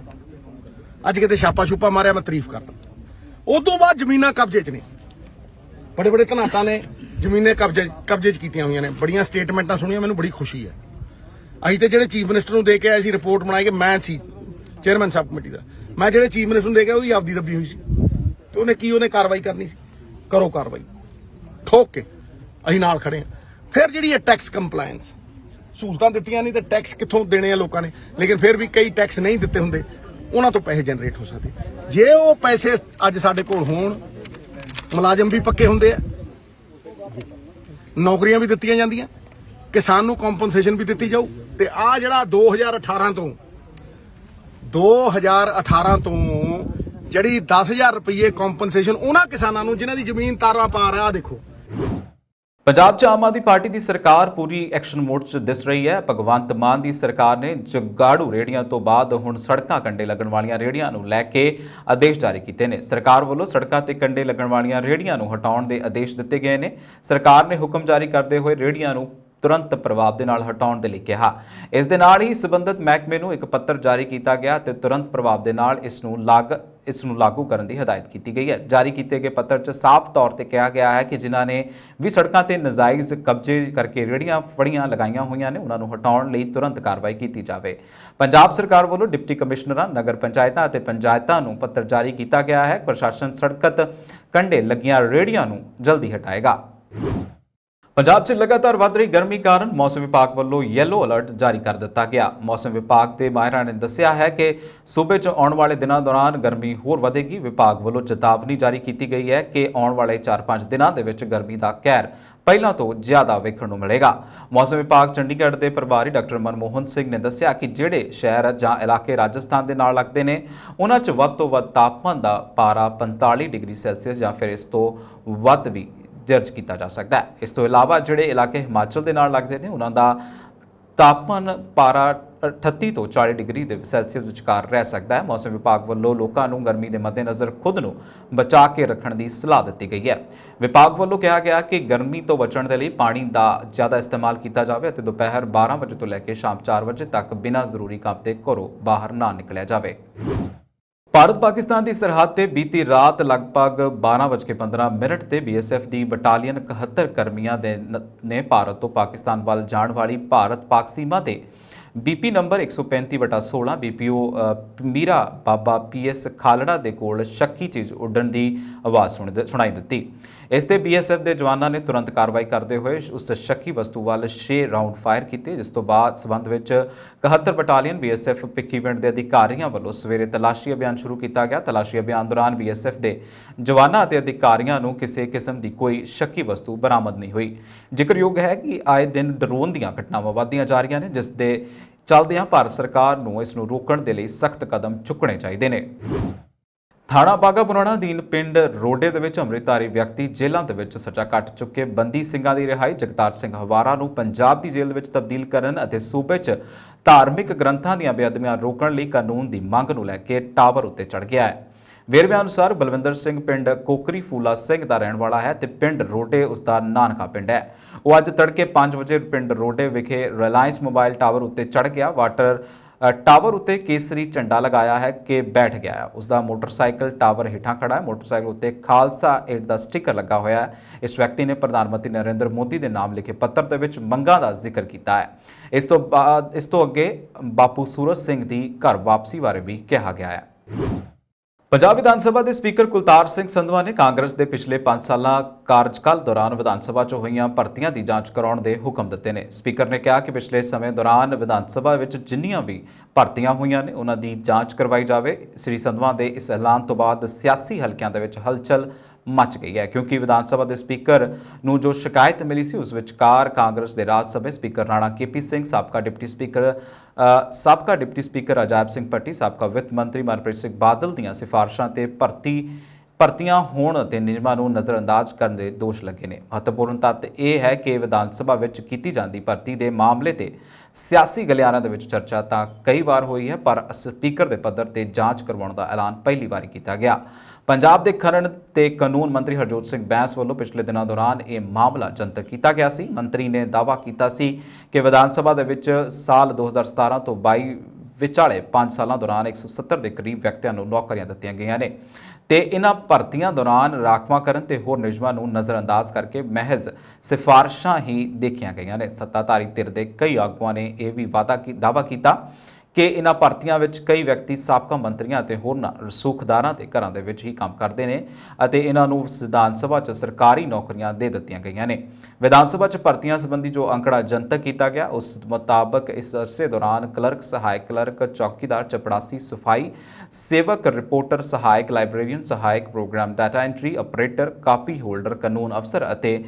ਅੱਜ ਕਿਤੇ ਛਾਪਾ ਛੁਪਾ ਮਾਰਿਆ, ਮੈਂ ਤਾਰੀਫ ਕਰਦਾ। ਉਦੋਂ ਬਾਅਦ ਜ਼ਮੀਨਾਂ ਕਬਜ਼ੇ 'ਚ ਨੇ, ਬੜੇ ਬੜੇ ਧਨਾਟਾਂ ਨੇ ਜ਼ਮੀਨਾਂ ਕਬਜ਼ੇ 'ਚ ਕੀਤੀਆਂ ਹੋਈਆਂ ਨੇ। ਬੜੀਆਂ ਸਟੇਟਮੈਂਟਾਂ ਸੁਣੀਆਂ, ਮੈਨੂੰ ਬੜੀ ਖੁਸ਼ੀ ਹੈ। ਅਸੀਂ ਤੇ ਜਿਹੜੇ ਚੀਫ ਮਿਨਿਸਟਰ ਨੂੰ ਦੇ ਕੇ ਆਏ ਸੀ ਰਿਪੋਰਟ ਬਣਾਈ, ਕਿ ਮੈਂ ਸੀ ਚੇਅਰਮੈਨ ਸਬ ਕਮੇਟੀ ਦਾ, ਮੈਂ ਜਿਹੜੇ ਚੀਫ ਮਿਨਿਸਟਰ ਨੂੰ ਦੇ ਕੇ ਉਹਦੀ ਆਪਦੀ ਦੱਬੀ ਹੋਈ ਸੀ, ਤੇ ਉਹਨੇ ਕਾਰਵਾਈ ਕਰਨੀ ਸੀ। ਕਰੋ ਕਾਰਵਾਈ ਠੋਕ ਕੇ, ਅਸੀਂ ਨਾਲ ਖੜੇ ਹਾਂ। ਫਿਰ ਜਿਹੜੀ ਹੈ ਟੈਕਸ ਕੰਪਲਾਇੰਸ, ਸਹੂਲਤਾਂ ਦਿੱਤੀਆਂ ਨਹੀਂ ਤੇ ਟੈਕਸ ਕਿੱਥੋਂ ਦੇਣੇ ਆ ਲੋਕਾਂ ਨੇ, ਲੇਕਿਨ ਫਿਰ ਵੀ ਕਈ ਟੈਕਸ ਨਹੀਂ ਦਿੱਤੇ ਹੁੰਦੇ, ਉਹਨਾਂ ਤੋਂ ਪੈਸੇ ਜਨਰੇਟ ਹੋ ਸਕਦੇ। ਜੇ ਉਹ ਪੈਸੇ ਅੱਜ ਸਾਡੇ ਕੋਲ ਹੋਣ, ਮੁਲਾਜ਼ਮ ਵੀ ਪੱਕੇ ਹੁੰਦੇ ਆ, ਨੌਕਰੀਆਂ ਵੀ ਦਿੱਤੀਆਂ ਜਾਂਦੀਆਂ, ਕਿਸਾਨ ਨੂੰ ਕੰਪਨਸੇਸ਼ਨ ਵੀ ਦਿੱਤੀ ਜਾਊ। ਤੇ ਆ ਜਿਹੜਾ 2018 ਤੋਂ ਜਿਹੜੀ 10,000 ਰੁਪਏ ਕੰਪਨਸੇਸ਼ਨ ਉਹਨਾਂ ਕਿਸਾਨਾਂ ਨੂੰ ਜਿਨ੍ਹਾਂ ਦੀ ਜ਼ਮੀਨ ਤਾਰਾਂ ਪਾਰ ਆ, ਦੇਖੋ। ਪੰਜਾਬ 'ਚ ਆਮ ਆਦਮੀ ਪਾਰਟੀ ਦੀ ਸਰਕਾਰ ਪੂਰੀ ਐਕਸ਼ਨ ਮੋਡ 'ਚ ਦਿਸ ਰਹੀ ਹੈ। ਭਗਵੰਤ ਮਾਨ ਦੀ ਸਰਕਾਰ ਨੇ ਜਗਾੜੂ ਰੇਹੜੀਆਂ ਤੋਂ ਬਾਅਦ ਹੁਣ ਸੜਕਾਂ ਕੰਢੇ ਲੱਗਣ ਵਾਲੀਆਂ ਰੇਹੜੀਆਂ ਨੂੰ ਲੈ ਕੇ ਆਦੇਸ਼ ਜਾਰੀ ਕੀਤੇ ਨੇ। ਸਰਕਾਰ ਵੱਲੋਂ ਸੜਕਾਂ ਤੇ ਕੰਢੇ ਲੱਗਣ ਵਾਲੀਆਂ ਰੇਹੜੀਆਂ ਨੂੰ ਹਟਾਉਣ ਦੇ ਆਦੇਸ਼ ਦਿੱਤੇ ਗਏ ਨੇ। ਸਰਕਾਰ ਨੇ ਹੁਕਮ ਜਾਰੀ ਕਰਦੇ ਹੋਏ ਰੇਹੜੀਆਂ ਨੂੰ ਤੁਰੰਤ ਪ੍ਰਭਾਵ ਦੇ ਨਾਲ ਹਟਾਉਣ ਦੇ ਲਈ ਕਿਹਾ। ਇਸ ਦੇ ਨਾਲ ਹੀ ਸੰਬੰਧਿਤ ਮਹਿਕਮੇ ਨੂੰ ਇੱਕ ਪੱਤਰ ਜਾਰੀ ਕੀਤਾ ਗਿਆ ਤੇ ਤੁਰੰਤ ਪ੍ਰਭਾਵ ਦੇ ਨਾਲ ਇਸ ਨੂੰ ਲਾਗੂ ਕਰਨ ਦੀ ਹਦਾਇਤ ਕੀਤੀ ਗਈ ਹੈ। ਜਾਰੀ ਕੀਤੇ ਗਏ ਪੱਤਰ 'ਚ ਸਾਫ਼ ਤੌਰ ਤੇ ਕਿਹਾ ਗਿਆ ਹੈ ਕਿ ਜਿਨ੍ਹਾਂ ਨੇ ਵੀ ਸੜਕਾਂ ਤੇ ਨਜਾਇਜ਼ ਕਬਜ਼ੇ ਕਰਕੇ ਰੇਹੜੀਆਂ ਫੜੀਆਂ ਲਗਾਈਆਂ ਹੋਈਆਂ ਨੇ, ਉਹਨਾਂ ਨੂੰ ਹਟਾਉਣ ਲਈ ਤੁਰੰਤ ਕਾਰਵਾਈ ਕੀਤੀ ਜਾਵੇ। ਪੰਜਾਬ ਸਰਕਾਰ ਵੱਲੋਂ ਡਿਪਟੀ ਕਮਿਸ਼ਨਰਾਂ, ਨਗਰ ਪੰਚਾਇਤਾਂ ਅਤੇ ਪੰਚਾਇਤਾਂ ਨੂੰ ਪੱਤਰ ਜਾਰੀ ਕੀਤਾ ਗਿਆ ਹੈ। ਪ੍ਰਸ਼ਾਸਨ ਸੜਕਾਂ ਕੰਢੇ ਲੱਗੀਆਂ ਰੇਹੜੀਆਂ ਨੂੰ ਜਲਦੀ ਹਟਾਏਗਾ। ਪੰਜਾਬ 'ਚ ਲਗਾਤਾਰ ਵਧ ਰਹੀ ਗਰਮੀ ਕਾਰਨ ਮੌਸਮ ਵਿਭਾਗ ਵੱਲੋਂ ਯੈਲੋ ਅਲਰਟ ਜਾਰੀ ਕਰ ਦਿੱਤਾ ਗਿਆ। ਮੌਸਮ ਵਿਭਾਗ ਦੇ ਮਾਹਿਰਾਂ ਨੇ ਦੱਸਿਆ ਹੈ ਕਿ ਸੂਬੇ 'ਚ ਆਉਣ ਵਾਲੇ ਦਿਨਾਂ ਦੌਰਾਨ ਗਰਮੀ ਹੋਰ ਵਧੇਗੀ। ਵਿਭਾਗ ਵੱਲੋਂ ਚੇਤਾਵਨੀ ਜਾਰੀ ਕੀਤੀ ਗਈ ਹੈ ਕਿ ਆਉਣ ਵਾਲੇ 4-5 ਦਿਨਾਂ ਦੇ ਵਿੱਚ ਗਰਮੀ ਦਾ ਕਹਿਰ ਪਹਿਲਾਂ ਤੋਂ ਜ਼ਿਆਦਾ ਵੇਖਣ ਨੂੰ ਮਿਲੇਗਾ। ਮੌਸਮ ਵਿਭਾਗ ਚੰਡੀਗੜ੍ਹ ਦੇ ਪ੍ਰਭਾਰੀ ਡਾਕਟਰ ਮਨਮੋਹਨ ਸਿੰਘ ਨੇ ਦੱਸਿਆ ਕਿ ਜਿਹੜੇ ਸ਼ਹਿਰ ਜਾਂ ਇਲਾਕੇ ਰਾਜਸਥਾਨ ਦੇ ਨਾਲ ਲੱਗਦੇ ਨੇ, ਉਹਨਾਂ 'ਚ ਵੱਧ ਤੋਂ ਵੱਧ ਤਾਪਮਾਨ ਦਾ ਪਾਰਾ 45 ਡਿਗਰੀ ਸੈਲਸੀਅਸ ਜਾਂ ਫਿਰ ਇਸ ਤੋਂ ਵੱਧ ਵੀ ਦਰਜ ਕੀਤਾ ਜਾ ਸਕਦਾ ਹੈ। ਇਸ ਤੋਂ ਇਲਾਵਾ ਜਿਹੜੇ ਇਲਾਕੇ ਹਿਮਾਚਲ ਦੇ ਨਾਲ ਲੱਗਦੇ ਨੇ, ਉਹਨਾਂ ਦਾ ਤਾਪਮਾਨ ਪਾਰਾ 38 ਤੋਂ 40 ਡਿਗਰੀ ਦੇ ਸੈਲਸੀਅਸ ਵਿਚਕਾਰ ਰਹਿ ਸਕਦਾ ਹੈ। ਮੌਸਮ ਵਿਭਾਗ ਵੱਲੋਂ ਲੋਕਾਂ ਨੂੰ ਗਰਮੀ ਦੇ ਮੱਦੇਨਜ਼ਰ ਖੁਦ ਨੂੰ ਬਚਾ ਕੇ ਰੱਖਣ ਦੀ ਸਲਾਹ ਦਿੱਤੀ ਗਈ ਹੈ। ਵਿਭਾਗ ਵੱਲੋਂ ਕਿਹਾ ਗਿਆ ਕਿ ਗਰਮੀ ਤੋਂ ਬਚਣ ਦੇ ਲਈ ਪਾਣੀ ਦਾ ਜ਼ਿਆਦਾ ਇਸਤੇਮਾਲ ਕੀਤਾ ਜਾਵੇ ਅਤੇ ਦੁਪਹਿਰ 12 ਵਜੇ ਤੋਂ ਲੈ ਕੇ ਸ਼ਾਮ 4 ਵਜੇ ਤੱਕ ਬਿਨਾਂ ਜ਼ਰੂਰੀ ਕੰਮ ਤੇ ਘਰੋਂ ਬਾਹਰ ਨਾ ਨਿਕਲਿਆ ਜਾਵੇ। ਭਾਰਤ ਪਾਕਿਸਤਾਨ ਦੀ ਸਰਹੱਦ ਤੇ ਬੀਤੀ ਰਾਤ ਲਗਭਗ 12:15 ਤੇ BSF ਦੀ ਬਟਾਲੀਅਨ 71 ਕਰਮੀਆਂ ਨੇ ਭਾਰਤ ਤੋਂ ਪਾਕਿਸਤਾਨ ਵੱਲ ਜਾਣ ਵਾਲੀ ਭਾਰਤ ਪਾਕ ਸੀਮਾ ਤੇ BP ਨੰਬਰ 135/16 BPO ਮੀਰਾ ਬਾਬਾ PS ਖਾਲੜਾ ਦੇ ਕੋਲ ਸ਼ੱਕੀ ਚੀਜ਼ ਉੱਡਣ ਦੀ ਆਵਾਜ਼ ਸੁਣਾਈ ਦਿੱਤੀ। ਇਸ ਤੇ BSF ਦੇ ਜਵਾਨਾਂ ਨੇ ਤੁਰੰਤ ਕਾਰਵਾਈ ਕਰਦੇ ਹੋਏ ਉਸ ਸ਼ੱਕੀ ਵਸਤੂ ਵੱਲ 6 ਰਾਉਂਡ ਫਾਇਰ ਕੀਤੇ, ਜਿਸ ਤੋਂ ਬਾਅਦ ਸਬੰਧ ਵਿੱਚ 71 ਬਟਾਲੀਅਨ BSF ਭਿੱਖੀਵਿੰਡ ਦੇ ਅਧਿਕਾਰੀਆਂ ਵੱਲੋਂ ਸਵੇਰੇ ਤਲਾਸ਼ੀ ਅਭਿਆਨ ਸ਼ੁਰੂ ਕੀਤਾ ਗਿਆ। ਤਲਾਸ਼ੀ ਅਭਿਆਨ ਦੌਰਾਨ BSF ਦੇ ਜਵਾਨਾਂ ਅਤੇ ਅਧਿਕਾਰੀਆਂ ਨੂੰ ਕਿਸੇ ਕਿਸਮ ਦੀ ਕੋਈ ਸ਼ੱਕੀ ਵਸਤੂ ਬਰਾਮਦ ਨਹੀਂ ਹੋਈ। ਜ਼ਿਕਰਯੋਗ ਹੈ ਕਿ ਆਏ ਦਿਨ ਡਰੋਨ ਦੀਆਂ ਘਟਨਾਵਾਂ ਵੱਧਦੀਆਂ ਜਾ ਰਹੀਆਂ ਨੇ, ਜਿਸ ਦੇ ਚਲਦਿਆਂ ਭਾਰਤ ਸਰਕਾਰ ਨੂੰ ਇਸ ਨੂੰ ਰੋਕਣ ਦੇ ਲਈ ਸਖਤ ਕਦਮ ਚੁੱਕਣੇ ਚਾਹੀਦੇ ਨੇ। ਥਾਣਾ ਬਾਘਾ ਪੁਰਾਣਾ ਅਧੀਨ ਪਿੰਡ ਰੋਡੇ ਦੇ ਵਿੱਚ ਅੰਮ੍ਰਿਤਧਾਰੀ ਵਿਅਕਤੀ ਜੇਲ੍ਹਾਂ ਦੇ ਵਿੱਚ ਸਜ਼ਾ ਕੱਟ ਚੁੱਕੇ ਬੰਦੀ ਸਿੰਘਾਂ ਦੀ ਰਿਹਾਈ ਜਗਤਾਰ ਸਿੰਘ ਹਵਾਰਾ ਨੂੰ ਪੰਜਾਬ ਦੀ ਜੇਲ੍ਹ ਵਿੱਚ ਤਬਦੀਲ ਕਰਨ ਅਤੇ ਸੂਬੇ 'ਚ ਧਾਰਮਿਕ ਗ੍ਰੰਥਾਂ ਦੀਆਂ ਬੇਅਦਬੀਆਂ ਰੋਕਣ ਲਈ ਕਾਨੂੰਨ ਦੀ ਮੰਗ ਨੂੰ ਲੈ ਕੇ ਟਾਵਰ ਉੱਤੇ ਚੜ੍ਹ ਗਿਆ ਹੈ। ਵੇਰਵਿਆਂ ਅਨੁਸਾਰ ਬਲਵਿੰਦਰ ਸਿੰਘ ਪਿੰਡ ਕੋਕਰੀ ਫੂਲਾ ਸਿੰਘ ਦਾ ਰਹਿਣ ਵਾਲਾ ਹੈ ਤੇ ਪਿੰਡ ਰੋਡੇ ਉਸ ਦਾ ਨਾਨਕਾ ਪਿੰਡ ਹੈ। ਉਹ ਅੱਜ ਤੜਕੇ 5 ਵਜੇ ਪਿੰਡ ਰੋਡੇ ਵਿਖੇ ਰਿਲਾਇੰਸ ਮੋਬਾਈਲ ਟਾਵਰ ਉੱਤੇ ਚੜ੍ਹ ਗਿਆ। ਟਾਵਰ ਉੱਤੇ ਕੇਸਰੀ ਝੰਡਾ ਲਗਾਇਆ ਹੈ ਕਿ ਬੈਠ ਗਿਆ ਹੈ। ਉਸ ਦਾ ਮੋਟਰਸਾਈਕਲ ਟਾਵਰ ਹੇਠਾਂ ਖੜਾ ਹੈ। ਮੋਟਰਸਾਈਕਲ ਉੱਤੇ ਖਾਲਸਾ ਏਡ ਦਾ ਸਟicker ਲੱਗਾ ਹੋਇਆ ਹੈ। ਇਸ ਵਿਅਕਤੀ ਨੇ ਪ੍ਰਧਾਨ ਮੰਤਰੀ ਨਰਿੰਦਰ ਮੋਦੀ ਦੇ ਨਾਮ ਲਿਖੇ ਪੱਤਰ ਦੇ ਵਿੱਚ ਮੰਗਾਂ ਦਾ ਜ਼ਿਕਰ ਕੀਤਾ ਹੈ। ਇਸ ਤੋਂ ਅੱਗੇ ਬਾਪੂ ਸੂਰਜ ਸਿੰਘ ਦੀ ਘਰ ਵਾਪਸੀ ਬਾਰੇ ਵੀ ਕਿਹਾ ਗਿਆ ਹੈ। ਪੰਜਾਬ ਵਿਧਾਨ ਸਭਾ ਦੇ ਸਪੀਕਰ ਕੁਲਤਾਰ ਸਿੰਘ ਸੰਧਵਾ ਨੇ ਕਾਂਗਰਸ ਦੇ ਪਿਛਲੇ 5 ਸਾਲਾਂ ਕਾਰਜਕਾਲ ਦੌਰਾਨ ਵਿਧਾਨ ਸਭਾ 'ਚ ਹੋਈਆਂ ਭਰਤੀਆਂ ਦੀ ਜਾਂਚ ਕਰਾਉਣ ਦੇ ਹੁਕਮ ਦਿੱਤੇ ਨੇ। ਸਪੀਕਰ ਨੇ ਕਿਹਾ ਕਿ ਪਿਛਲੇ ਸਮੇਂ ਦੌਰਾਨ ਵਿਧਾਨ ਸਭਾ ਵਿੱਚ ਜਿੰਨੀਆਂ ਵੀ ਭਰਤੀਆਂ ਹੋਈਆਂ ਨੇ ਉਹਨਾਂ ਦੀ ਜਾਂਚ ਕਰਵਾਈ ਜਾਵੇ। ਸ੍ਰੀ ਸੰਧਵਾ ਦੇ ਇਸ ਐਲਾਨ ਤੋਂ ਬਾਅਦ ਸਿਆਸੀ ਹਲਕਿਆਂ ਦੇ ਵਿੱਚ ਹਲਚਲ ਮਚ ਗਈ ਹੈ ਕਿਉਂਕਿ ਵਿਧਾਨ ਸਭਾ ਦੇ ਸਪੀਕਰ ਨੂੰ ਜੋ ਸ਼ਿਕਾਇਤ ਮਿਲੀ ਸੀ ਉਸ ਵਿਚਕਾਰ ਕਾਂਗਰਸ ਦੇ ਰਾਜ ਸਭਾ ਸਪੀਕਰ ਰਾਣਾ KP ਸਿੰਘ, ਸਾਬਕਾ ਡਿਪਟੀ ਸਪੀਕਰ ਅਜਾਇਬ ਸਿੰਘ ਭੱਟੀ, ਸਾਬਕਾ ਵਿੱਤ ਮੰਤਰੀ ਮਨਪ੍ਰੀਤ ਸਿੰਘ ਬਾਦਲ ਦੀਆਂ ਸਿਫਾਰਿਸ਼ਾਂ ਤੇ ਭਰਤੀਆਂ ਹੋਣ ਅਤੇ ਨਿਯਮਾਂ ਨੂੰ ਨਜ਼ਰਅੰਦਾਜ਼ ਕਰਨ ਦੇ ਦੋਸ਼ ਲੱਗੇ ਨੇ। ਮਹੱਤਵਪੂਰਨ ਤੱਥ ਇਹ ਹੈ ਕਿ ਵਿਧਾਨ ਸਭਾ ਵਿੱਚ ਕੀਤੀ ਜਾਂਦੀ ਭਰਤੀ ਦੇ ਮਾਮਲੇ ਤੇ ਸਿਆਸੀ ਗਲਿਆਰਿਆਂ ਦੇ ਵਿੱਚ ਚਰਚਾ ਤਾਂ ਕਈ ਵਾਰ ਹੋਈ ਹੈ, ਪਰ ਸਪੀਕਰ ਦੇ ਪੱਧਰ ਤੇ ਜਾਂਚ ਕਰਵਾਉਣ ਦਾ ਐਲਾਨ ਪਹਿਲੀ ਵਾਰੀ ਕੀਤਾ ਗਿਆ। ਪੰਜਾਬ ਦੇ ਖਨਨ ਤੇ ਕਾਨੂੰਨ ਮੰਤਰੀ ਹਰਜੋਤ ਸਿੰਘ ਬੈਂਸ ਵੱਲੋਂ ਪਿਛਲੇ ਦਿਨਾਂ ਦੌਰਾਨ ਇਹ ਮਾਮਲਾ ਜਨਤਕ ਕੀਤਾ ਗਿਆ ਸੀ। ਮੰਤਰੀ ਨੇ ਦਾਅਵਾ ਕੀਤਾ ਸੀ ਕਿ ਵਿਧਾਨ ਸਭਾ ਦੇ ਵਿੱਚ ਸਾਲ 2017 ਤੋਂ 22 ਵਿਚਾਲੇ 5 ਸਾਲਾਂ ਦੌਰਾਨ 170 ਦੇ ਕਰੀਬ ਵਿਅਕਤੀਆਂ ਨੂੰ ਨੌਕਰੀਆਂ ਦਿੱਤੀਆਂ ਗਈਆਂ ਨੇ ਤੇ ਇਹਨਾਂ ਭਰਤੀਆਂ ਦੌਰਾਨ ਰਾਖਵਾਂਕਰਨ ਤੇ ਹੋਰ ਨਿਯਮਾਂ ਨੂੰ ਨਜ਼ਰਅੰਦਾਜ਼ ਕਰਕੇ ਮਹਿਜ਼ ਸਿਫਾਰਿਸ਼ਾਂ ਹੀ ਦੇਖੀਆਂ ਗਈਆਂ ਨੇ। ਸੱਤਾਧਾਰੀ ਧਿਰ ਦੇ ਕਈ ਆਗੂਆਂ ਨੇ ਇਹ ਵੀ ਦਾਅਵਾ ਕੀਤਾ ਕਿ ਇਹਨਾਂ ਭਰਤੀਆਂ ਵਿੱਚ ਕਈ ਵਿਅਕਤੀ ਸਾਬਕਾ ਮੰਤਰੀਆਂ ਅਤੇ ਹੋਰਨਾਂ ਰਸੂਖਦਾਰਾਂ ਦੇ ਘਰਾਂ ਦੇ ਵਿੱਚ ਹੀ ਕੰਮ ਕਰਦੇ ਨੇ ਅਤੇ ਇਹਨਾਂ ਨੂੰ ਵਿਧਾਨ ਸਭਾ 'ਚ ਸਰਕਾਰੀ ਨੌਕਰੀਆਂ ਦੇ ਦਿੱਤੀਆਂ ਗਈਆਂ ਨੇ। ਵਿਧਾਨ ਸਭਾ 'ਚ ਭਰਤੀਆਂ ਸੰਬੰਧੀ ਜੋ ਅੰਕੜਾ ਜਨਤਕ ਕੀਤਾ ਗਿਆ ਉਸ ਮੁਤਾਬਕ ਇਸ ਅਰਸੇ ਦੌਰਾਨ ਕਲਰਕ, ਸਹਾਇਕ ਕਲਰਕ, ਚੌਕੀਦਾਰ, ਚਪੜਾਸੀ, ਸਫਾਈ ਸੇਵਕ, ਰਿਪੋਰਟਰ, ਸਹਾਇਕ ਲਾਇਬ੍ਰੇਰੀਅਨ, ਸਹਾਇਕ program data entry operator, copy holder, ਕਾਨੂੰਨ ਅਫਸਰ ਅਤੇ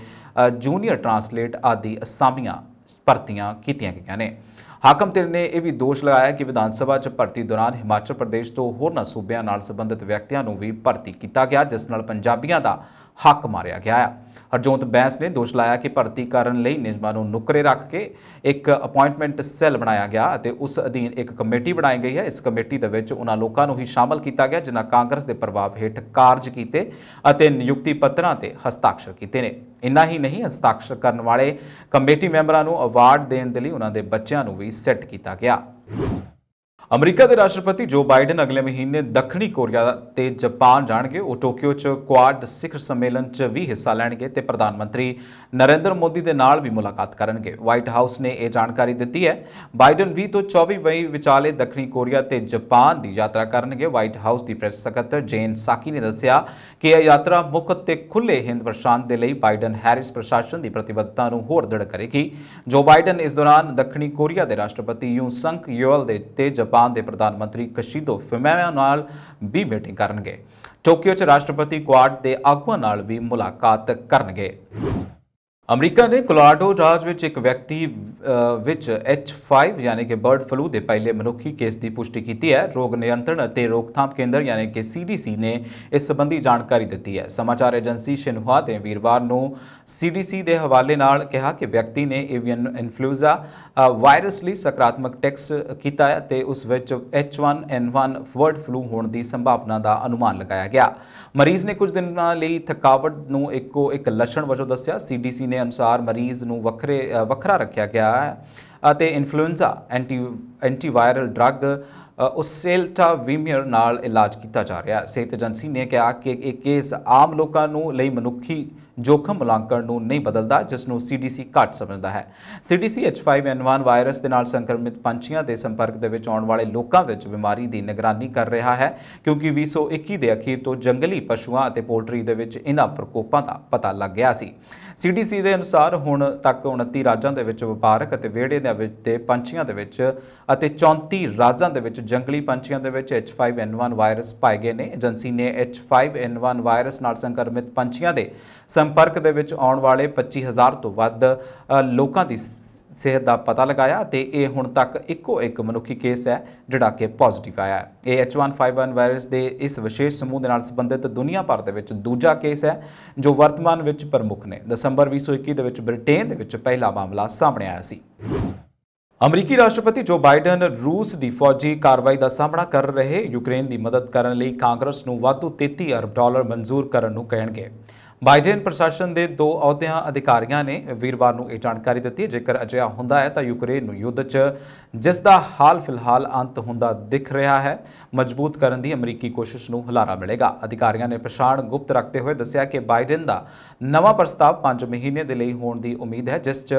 ਜੂਨੀਅਰ ਟਰਾਂਸਲੇਟ ਆਦਿ ਅਸਾਮੀਆਂ ਭਰਤੀਆਂ ਕੀਤੀਆਂ ਗਈਆਂ ਨੇ। ਹਾਕਮ ਧਿਰ ਨੇ ਇਹ ਵੀ ਦੋਸ਼ ਲਗਾਇਆ ਕਿ ਵਿਧਾਨ ਸਭਾ 'ਚ ਭਰਤੀ ਦੌਰਾਨ ਹਿਮਾਚਲ ਪ੍ਰਦੇਸ਼ ਤੋਂ ਹੋਰਨਾਂ ਸੂਬਿਆਂ ਨਾਲ ਸੰਬੰਧਿਤ ਵਿਅਕਤੀਆਂ ਨੂੰ ਵੀ ਭਰਤੀ ਕੀਤਾ ਗਿਆ ਜਿਸ ਨਾਲ ਪੰਜਾਬੀਆਂ ਦਾ ਹੱਕ ਮਾਰਿਆ ਗਿਆ ਹੈ। ਹਰਜੋਤ ਬੈਂਸ ਨੇ ਦੋਸ਼ ਲਾਇਆ ਕਿ ਭਰਤੀ ਕਰਨ ਲਈ ਨਿਯਮਾਂ ਨੂੰ ਨੁਕਰੇ ਰੱਖ ਕੇ ਇੱਕ ਅਪਾਇੰਟਮੈਂਟ ਸੈੱਲ ਬਣਾਇਆ ਗਿਆ ਅਤੇ ਉਸ ਅਧੀਨ ਇੱਕ ਕਮੇਟੀ ਬਣਾਈ ਗਈ ਹੈ। ਇਸ ਕਮੇਟੀ ਦੇ ਵਿੱਚ ਉਹਨਾਂ ਲੋਕਾਂ ਨੂੰ ਹੀ ਸ਼ਾਮਲ ਕੀਤਾ ਗਿਆ ਜਿਨ੍ਹਾਂ ਕਾਂਗਰਸ ਦੇ ਪ੍ਰਭਾਵ ਹੇਠ ਕਾਰਜ ਕੀਤੇ ਅਤੇ ਨਿਯੁਕਤੀ ਪੱਤਰਾਂ ਤੇ ਹਸਤਾਖਰ ਕੀਤੇ ਨੇ। ਇੰਨਾ ਹੀ ਨਹੀਂ, ਹਸਤਾਖਰ ਕਰਨ ਵਾਲੇ ਕਮੇਟੀ ਮੈਂਬਰਾਂ ਨੂੰ ਅਵਾਰਡ ਦੇਣ ਦੇ ਲਈ ਉਹਨਾਂ ਦੇ ਬੱਚਿਆਂ ਨੂੰ ਵੀ ਸੈੱਟ ਕੀਤਾ ਗਿਆ। ਅਮਰੀਕਾ ਦੇ ਰਾਸ਼ਟਰਪਤੀ ਜੋ ਬਾਈਡਨ ਅਗਲੇ ਮਹੀਨੇ ਦੱਖਣੀ ਕੋਰੀਆ ਤੇ ਜਾਪਾਨ ਜਾਣਗੇ। ਉਹ ਟੋਕੀਓ 'ਚ ਕੁਆਡ ਸਿਖਰ ਸੰਮੇਲਨ 'ਚ ਵੀ ਹਿੱਸਾ ਲੈਣਗੇ ਤੇ ਪ੍ਰਧਾਨ ਮੰਤਰੀ ਨਰਿੰਦਰ ਮੋਦੀ ਦੇ ਨਾਲ ਵੀ ਮੁਲਾਕਾਤ ਕਰਨਗੇ। ਵਾਈਟ ਹਾਊਸ ਨੇ ਇਹ ਜਾਣਕਾਰੀ ਦਿੱਤੀ ਹੈ। ਬਾਈਡਨ 20 ਤੋਂ 24 ਮਈ ਵਿਚਾਲੇ ਦੱਖਣੀ ਕੋਰੀਆ ਤੇ ਜਾਪਾਨ ਦੀ ਯਾਤਰਾ ਕਰਨਗੇ। ਵਾਈਟ ਹਾਊਸ ਦੀ ਪ੍ਰੈਸ ਸਕੱਤਰ ਜੇਨ ਸਾਕੀ ਨੇ ਦੱਸਿਆ ਕਿ ਇਹ ਯਾਤਰਾ ਮੁਕਤ ਤੇ ਖੁੱਲ੍ਹੇ ਹਿੰਦ ਪ੍ਰਸ਼ਾਂਤ ਦੇ ਲਈ ਬਾਈਡਨ ਹੈਰਿਸ ਪ੍ਰਸ਼ਾਸਨ ਦੀ ਪ੍ਰਤੀਬੱਧਤਾ ਨੂੰ ਹੋਰ ਦ੍ਰਿੜ ਕਰੇਗੀ। ਜੋ ਬਾਈਡਨ ਇਸ ਦੌਰਾਨ ਦੱਖਣੀ ਕੋਰੀਆ ਦੇ ਰਾਸ਼ਟਰਪਤੀ ਯੂ ਸੰਕ ਯੂਅਲ ਤੇ ਜਾਪਾਨ ਦੇ ਪ੍ਰਧਾਨ ਮੰਤਰੀ ਕਸ਼ੀਦੋ ਫੁਮੀਆ ਨਾਲ ਵੀ ਮੀਟਿੰਗ ਕਰਨਗੇ। ਟੋਕੀਓ 'ਚ ਰਾਸ਼ਟਰਪਤੀ ਕੁਆਡ ਦੇ ਆਗੂਆਂ ਨਾਲ ਵੀ ਮੁਲਾਕਾਤ ਕਰਨਗੇ। ਅਮਰੀਕਾ ਨੇ ਕੋਲੋਰਾਡੋ ਰਾਜ ਵਿੱਚ ਇੱਕ ਵਿਅਕਤੀ ਵਿੱਚ H5 ਯਾਨੀ ਕਿ ਬਰਡ ਫਲੂ ਦੇ ਪਹਿਲੇ ਮਨੁੱਖੀ ਕੇਸ ਦੀ ਪੁਸ਼ਟੀ ਕੀਤੀ ਹੈ। ਰੋਗ ਨਿਯੰਤਰਣ ਅਤੇ ਰੋਕਥਾਮ ਕੇਂਦਰ ਯਾਨੀ ਕਿ CDC ਨੇ ਇਸ ਸੰਬੰਧੀ ਜਾਣਕਾਰੀ ਦਿੱਤੀ ਹੈ। ਸਮਾਚਾਰ ਏਜੰਸੀ ਸ਼ਿਨਹੁਆ ਨੇ ਵੀਰਵਾਰ ਨੂੰ CDC ਦੇ ਹਵਾਲੇ ਨਾਲ ਕਿਹਾ ਕਿ ਵਿਅਕਤੀ ਨੇ ਏਵੀਅਨ ਇਨਫਲੂਐਂਜ਼ਾ ਵਾਇਰਸ ਲਈ ਸਕਾਰਾਤਮਕ ਟੈਸਟ ਕੀਤਾ ਹੈ ਤੇ ਉਸ ਵਿੱਚ H1N1 ਬਰਡ ਫਲੂ ਹੋਣ ਦੀ ਸੰਭਾਵਨਾ ਦਾ ਅਨੁਮਾਨ ਲਗਾਇਆ ਗਿਆ। ਮਰੀਜ਼ ਨੇ ਕੁਝ ਦਿਨਾਂ ਲਈ ਥਕਾਵਟ ਨੂੰ ਇੱਕ ਲੱਛਣ ਵਜੋਂ ਦੱਸਿਆ। CDC ਨੇ ਅਨੁਸਾਰ ਮਰੀਜ਼ ਨੂੰ ਵੱਖਰਾ ਰੱਖਿਆ ਗਿਆ ਹੈ ਅਤੇ ਇਨਫਲੂਐਂਜ਼ਾ ਐਂਟੀਵਾਇਰਲ ਡਰੱਗ ਓਸੇਲਟਾਵੀਮੀਰ ਨਾਲ ਇਲਾਜ ਕੀਤਾ ਜਾ ਰਿਹਾ ਹੈ। ਸਿਹਤ ਏਜੰਸੀ ਨੇ ਕਿਹਾ ਕਿ ਇਹ ਕੇਸ ਆਮ ਲੋਕਾਂ ਨੂੰ ਲਈ ਮਨੁੱਖੀ जोखम मुलांकन ਨੂੰ नहीं बदलता जिसनों CDC घट समझदा है। CDC H5N1 वायरस ਦੇ ਨਾਲ ਸੰਕਰਮਿਤ ਪੰਛੀਆਂ ਦੇ ਸੰਪਰਕ ਦੇ ਵਿੱਚ ਆਉਣ ਵਾਲੇ ਲੋਕਾਂ ਵਿੱਚ ਬਿਮਾਰੀ ਦੀ ਨਿਗਰਾਨੀ ਕਰ ਰਿਹਾ ਹੈ ਕਿਉਂਕਿ 2021 ਦੇ ਅਖੀਰ ਤੋਂ ਜੰਗਲੀ ਪਸ਼ੂਆਂ ਅਤੇ ਪੋਲਟਰੀ ਦੇ ਵਿੱਚ ਇਹਨਾਂ ਪ੍ਰਕੋਪਾਂ ਦਾ ਪਤਾ ਲੱਗ ਗਿਆ ਸੀ। CDC ਦੇ ਅਨੁਸਾਰ ਹੁਣ ਤੱਕ 29 ਰਾਜਾਂ ਦੇ ਵਿੱਚ ਵਪਾਰਕ ਅਤੇ ਵਿਹੜੇ ਦੇ ਵਿੱਚ ਤੇ ਪੰਛੀਆਂ ਦੇ ਵਿੱਚ ਅਤੇ 34 ਰਾਜਾਂ ਦੇ ਵਿੱਚ ਜੰਗਲੀ ਪੰਛੀਆਂ ਦੇ ਵਿੱਚ H5N1 ਵਾਇਰਸ ਪਾਏ ਗਏ ਨੇ। ਏਜੰਸੀ ਨੇ H5N1 ਵਾਇਰਸ ਨਾਲ ਸੰਕਰਮਿਤ ਪੰਛੀਆਂ ਦੇ ਸੰਪਰਕ ਦੇ ਵਿੱਚ ਆਉਣ ਵਾਲੇ 25,000 ਤੋਂ ਵੱਧ ਲੋਕਾਂ ਦੀ ਸਿਹਤ ਦਾ ਪਤਾ ਲਗਾਇਆ ਤੇ ਇਹ ਹੁਣ ਤੱਕ ਇੱਕੋ ਇੱਕ ਮਨੁੱਖੀ ਕੇਸ ਹੈ ਜਿਹੜਾ ਕਿ ਪੋਜ਼ਿਟਿਵ ਆਇਆ ਹੈ। ਇਹ H1N1 ਵਾਇਰਸ ਦੇ ਇਸ ਵਿਸ਼ੇਸ਼ ਸਮੂਹ ਦੇ ਨਾਲ ਸੰਬੰਧਿਤ ਦੁਨੀਆ ਭਰ ਦੇ ਵਿੱਚ ਦੂਜਾ ਕੇਸ ਹੈ ਜੋ ਵਰਤਮਾਨ ਵਿੱਚ ਪ੍ਰਮੁੱਖ ਨੇ। ਦਸੰਬਰ 2021 ਦੇ ਵਿੱਚ ਬ੍ਰਿਟੇਨ ਦੇ ਵਿੱਚ ਪਹਿਲਾ ਮਾਮਲਾ ਸਾਹਮਣੇ ਆਇਆ ਸੀ। ਅਮਰੀਕੀ ਰਾਸ਼ਟਰਪਤੀ ਜੋ ਬਾਈਡਨ ਰੂਸ ਦੀ ਫੌਜੀ ਕਾਰਵਾਈ ਦਾ ਸਾਹਮਣਾ ਕਰ ਰਹੇ ਯੂਕਰੇਨ ਦੀ ਮਦਦ ਕਰਨ ਲਈ ਕਾਂਗਰਸ ਨੂੰ ਵਾਧੂ $33 ਅਰਬ ਮਨਜ਼ੂਰ ਕਰਨ ਨੂੰ ਕਹਿਣਗੇ। ਬਾਈਡਨ ਪ੍ਰਸ਼ਾਸਨ ਦੇ 2 ਅਹੁਦਿਆਂ ਅਧਿਕਾਰੀਆਂ ਨੇ ਵੀਰਵਾਰ ਨੂੰ ਇਹ ਜਾਣਕਾਰੀ ਦਿੱਤੀ। ਜੇਕਰ ਅਜਿਹਾ ਹੁੰਦਾ ਹੈ ਤਾਂ ਯੂਕਰੇਨ ਨੂੰ ਯੁੱਧ 'ਚ ਜਿਸ ਦਾ ਹਾਲ ਫਿਲਹਾਲ ਅੰਤ ਹੁੰਦਾ ਦਿਖ ਰਿਹਾ ਹੈ ਮਜ਼ਬੂਤ ਕਰਨ ਦੀ ਅਮਰੀਕੀ ਕੋਸ਼ਿਸ਼ ਨੂੰ ਹੁਲਾਰਾ ਮਿਲੇਗਾ। ਅਧਿਕਾਰੀਆਂ ਨੇ ਪਛਾਣ ਗੁਪਤ ਰੱਖਦੇ ਹੋਏ ਦੱਸਿਆ ਕਿ ਬਾਈਡਨ ਦਾ ਨਵਾਂ ਪ੍ਰਸਤਾਵ 5 ਮਹੀਨੇ ਦੇ ਲਈ ਹੋਣ ਦੀ ਉਮੀਦ ਹੈ ਜਿਸ 'ਚ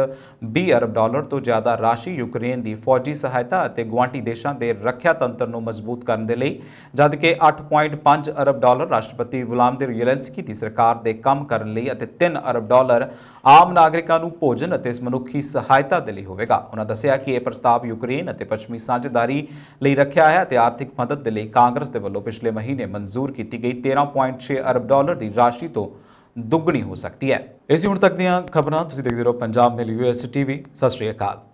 $20 ਅਰਬ ਤੋਂ ਜ਼ਿਆਦਾ ਰਾਸ਼ੀ ਯੂਕਰੇਨ ਦੀ ਫੌਜੀ ਸਹਾਇਤਾ ਅਤੇ ਗੁਆਂਢੀ ਦੇਸ਼ਾਂ ਦੇ ਰੱਖਿਆ ਤੰਤਰ ਨੂੰ ਮਜ਼ਬੂਤ ਕਰਨ ਦੇ ਲਈ, ਜਦਕਿ $8.5 ਅਰਬ ਰਾਸ਼ਟਰਪਤੀ ਵਲਾਦੀਮੀਰ ਜ਼ੇਲੈਂਸਕੀ ਦੀ ਸਰਕਾਰ ਦੇ ਕੰਮ ਕਰਨ ਲਈ ਅਤੇ $3 ਅਰਬ ਆਮ ਨਾਗਰਿਕਾਂ ਨੂੰ ਭੋਜਨ ਅਤੇ ਮਨੁੱਖੀ ਸਹਾਇਤਾ ਦੇ ਲਈ ਹੋਵੇਗਾ। ਉਹਨਾਂ ਦੱਸਿਆ ਕਿ ਇਹ ਪ੍ਰਸਤਾਵ ਯੂਕਰੇਨ ਅਤੇ ਪੱਛਮੀ ਸਾਂਝੇਦਾਰੀ ਲਈ ਰੱਖਿਆ ਹੈ ਅਤੇ ਆਰਥਿਕ ਮਦਦ ਦੇ ਲਈ ਕਾਂਗਰਸ ਦੇ ਵੱਲੋਂ ਪਿਛਲੇ ਮਹੀਨੇ ਮਨਜ਼ੂਰ ਕੀਤੀ ਗਈ $13.6 ਅਰਬ ਦੀ ਰਾਸ਼ੀ ਤੋਂ ਦੁੱਗਣੀ ਹੋ ਸਕਦੀ ਹੈ। ਇਸ ਹੁਣ ਤੱਕ ਦੀਆਂ ਖਬਰਾਂ ਤੁਸੀਂ ਦੇਖਦੇ ਰਹੋ ਪੰਜਾਬ ਮੇਲ US TV। ਸਤਿ ਸ਼੍ਰੀ ਅਕਾਲ।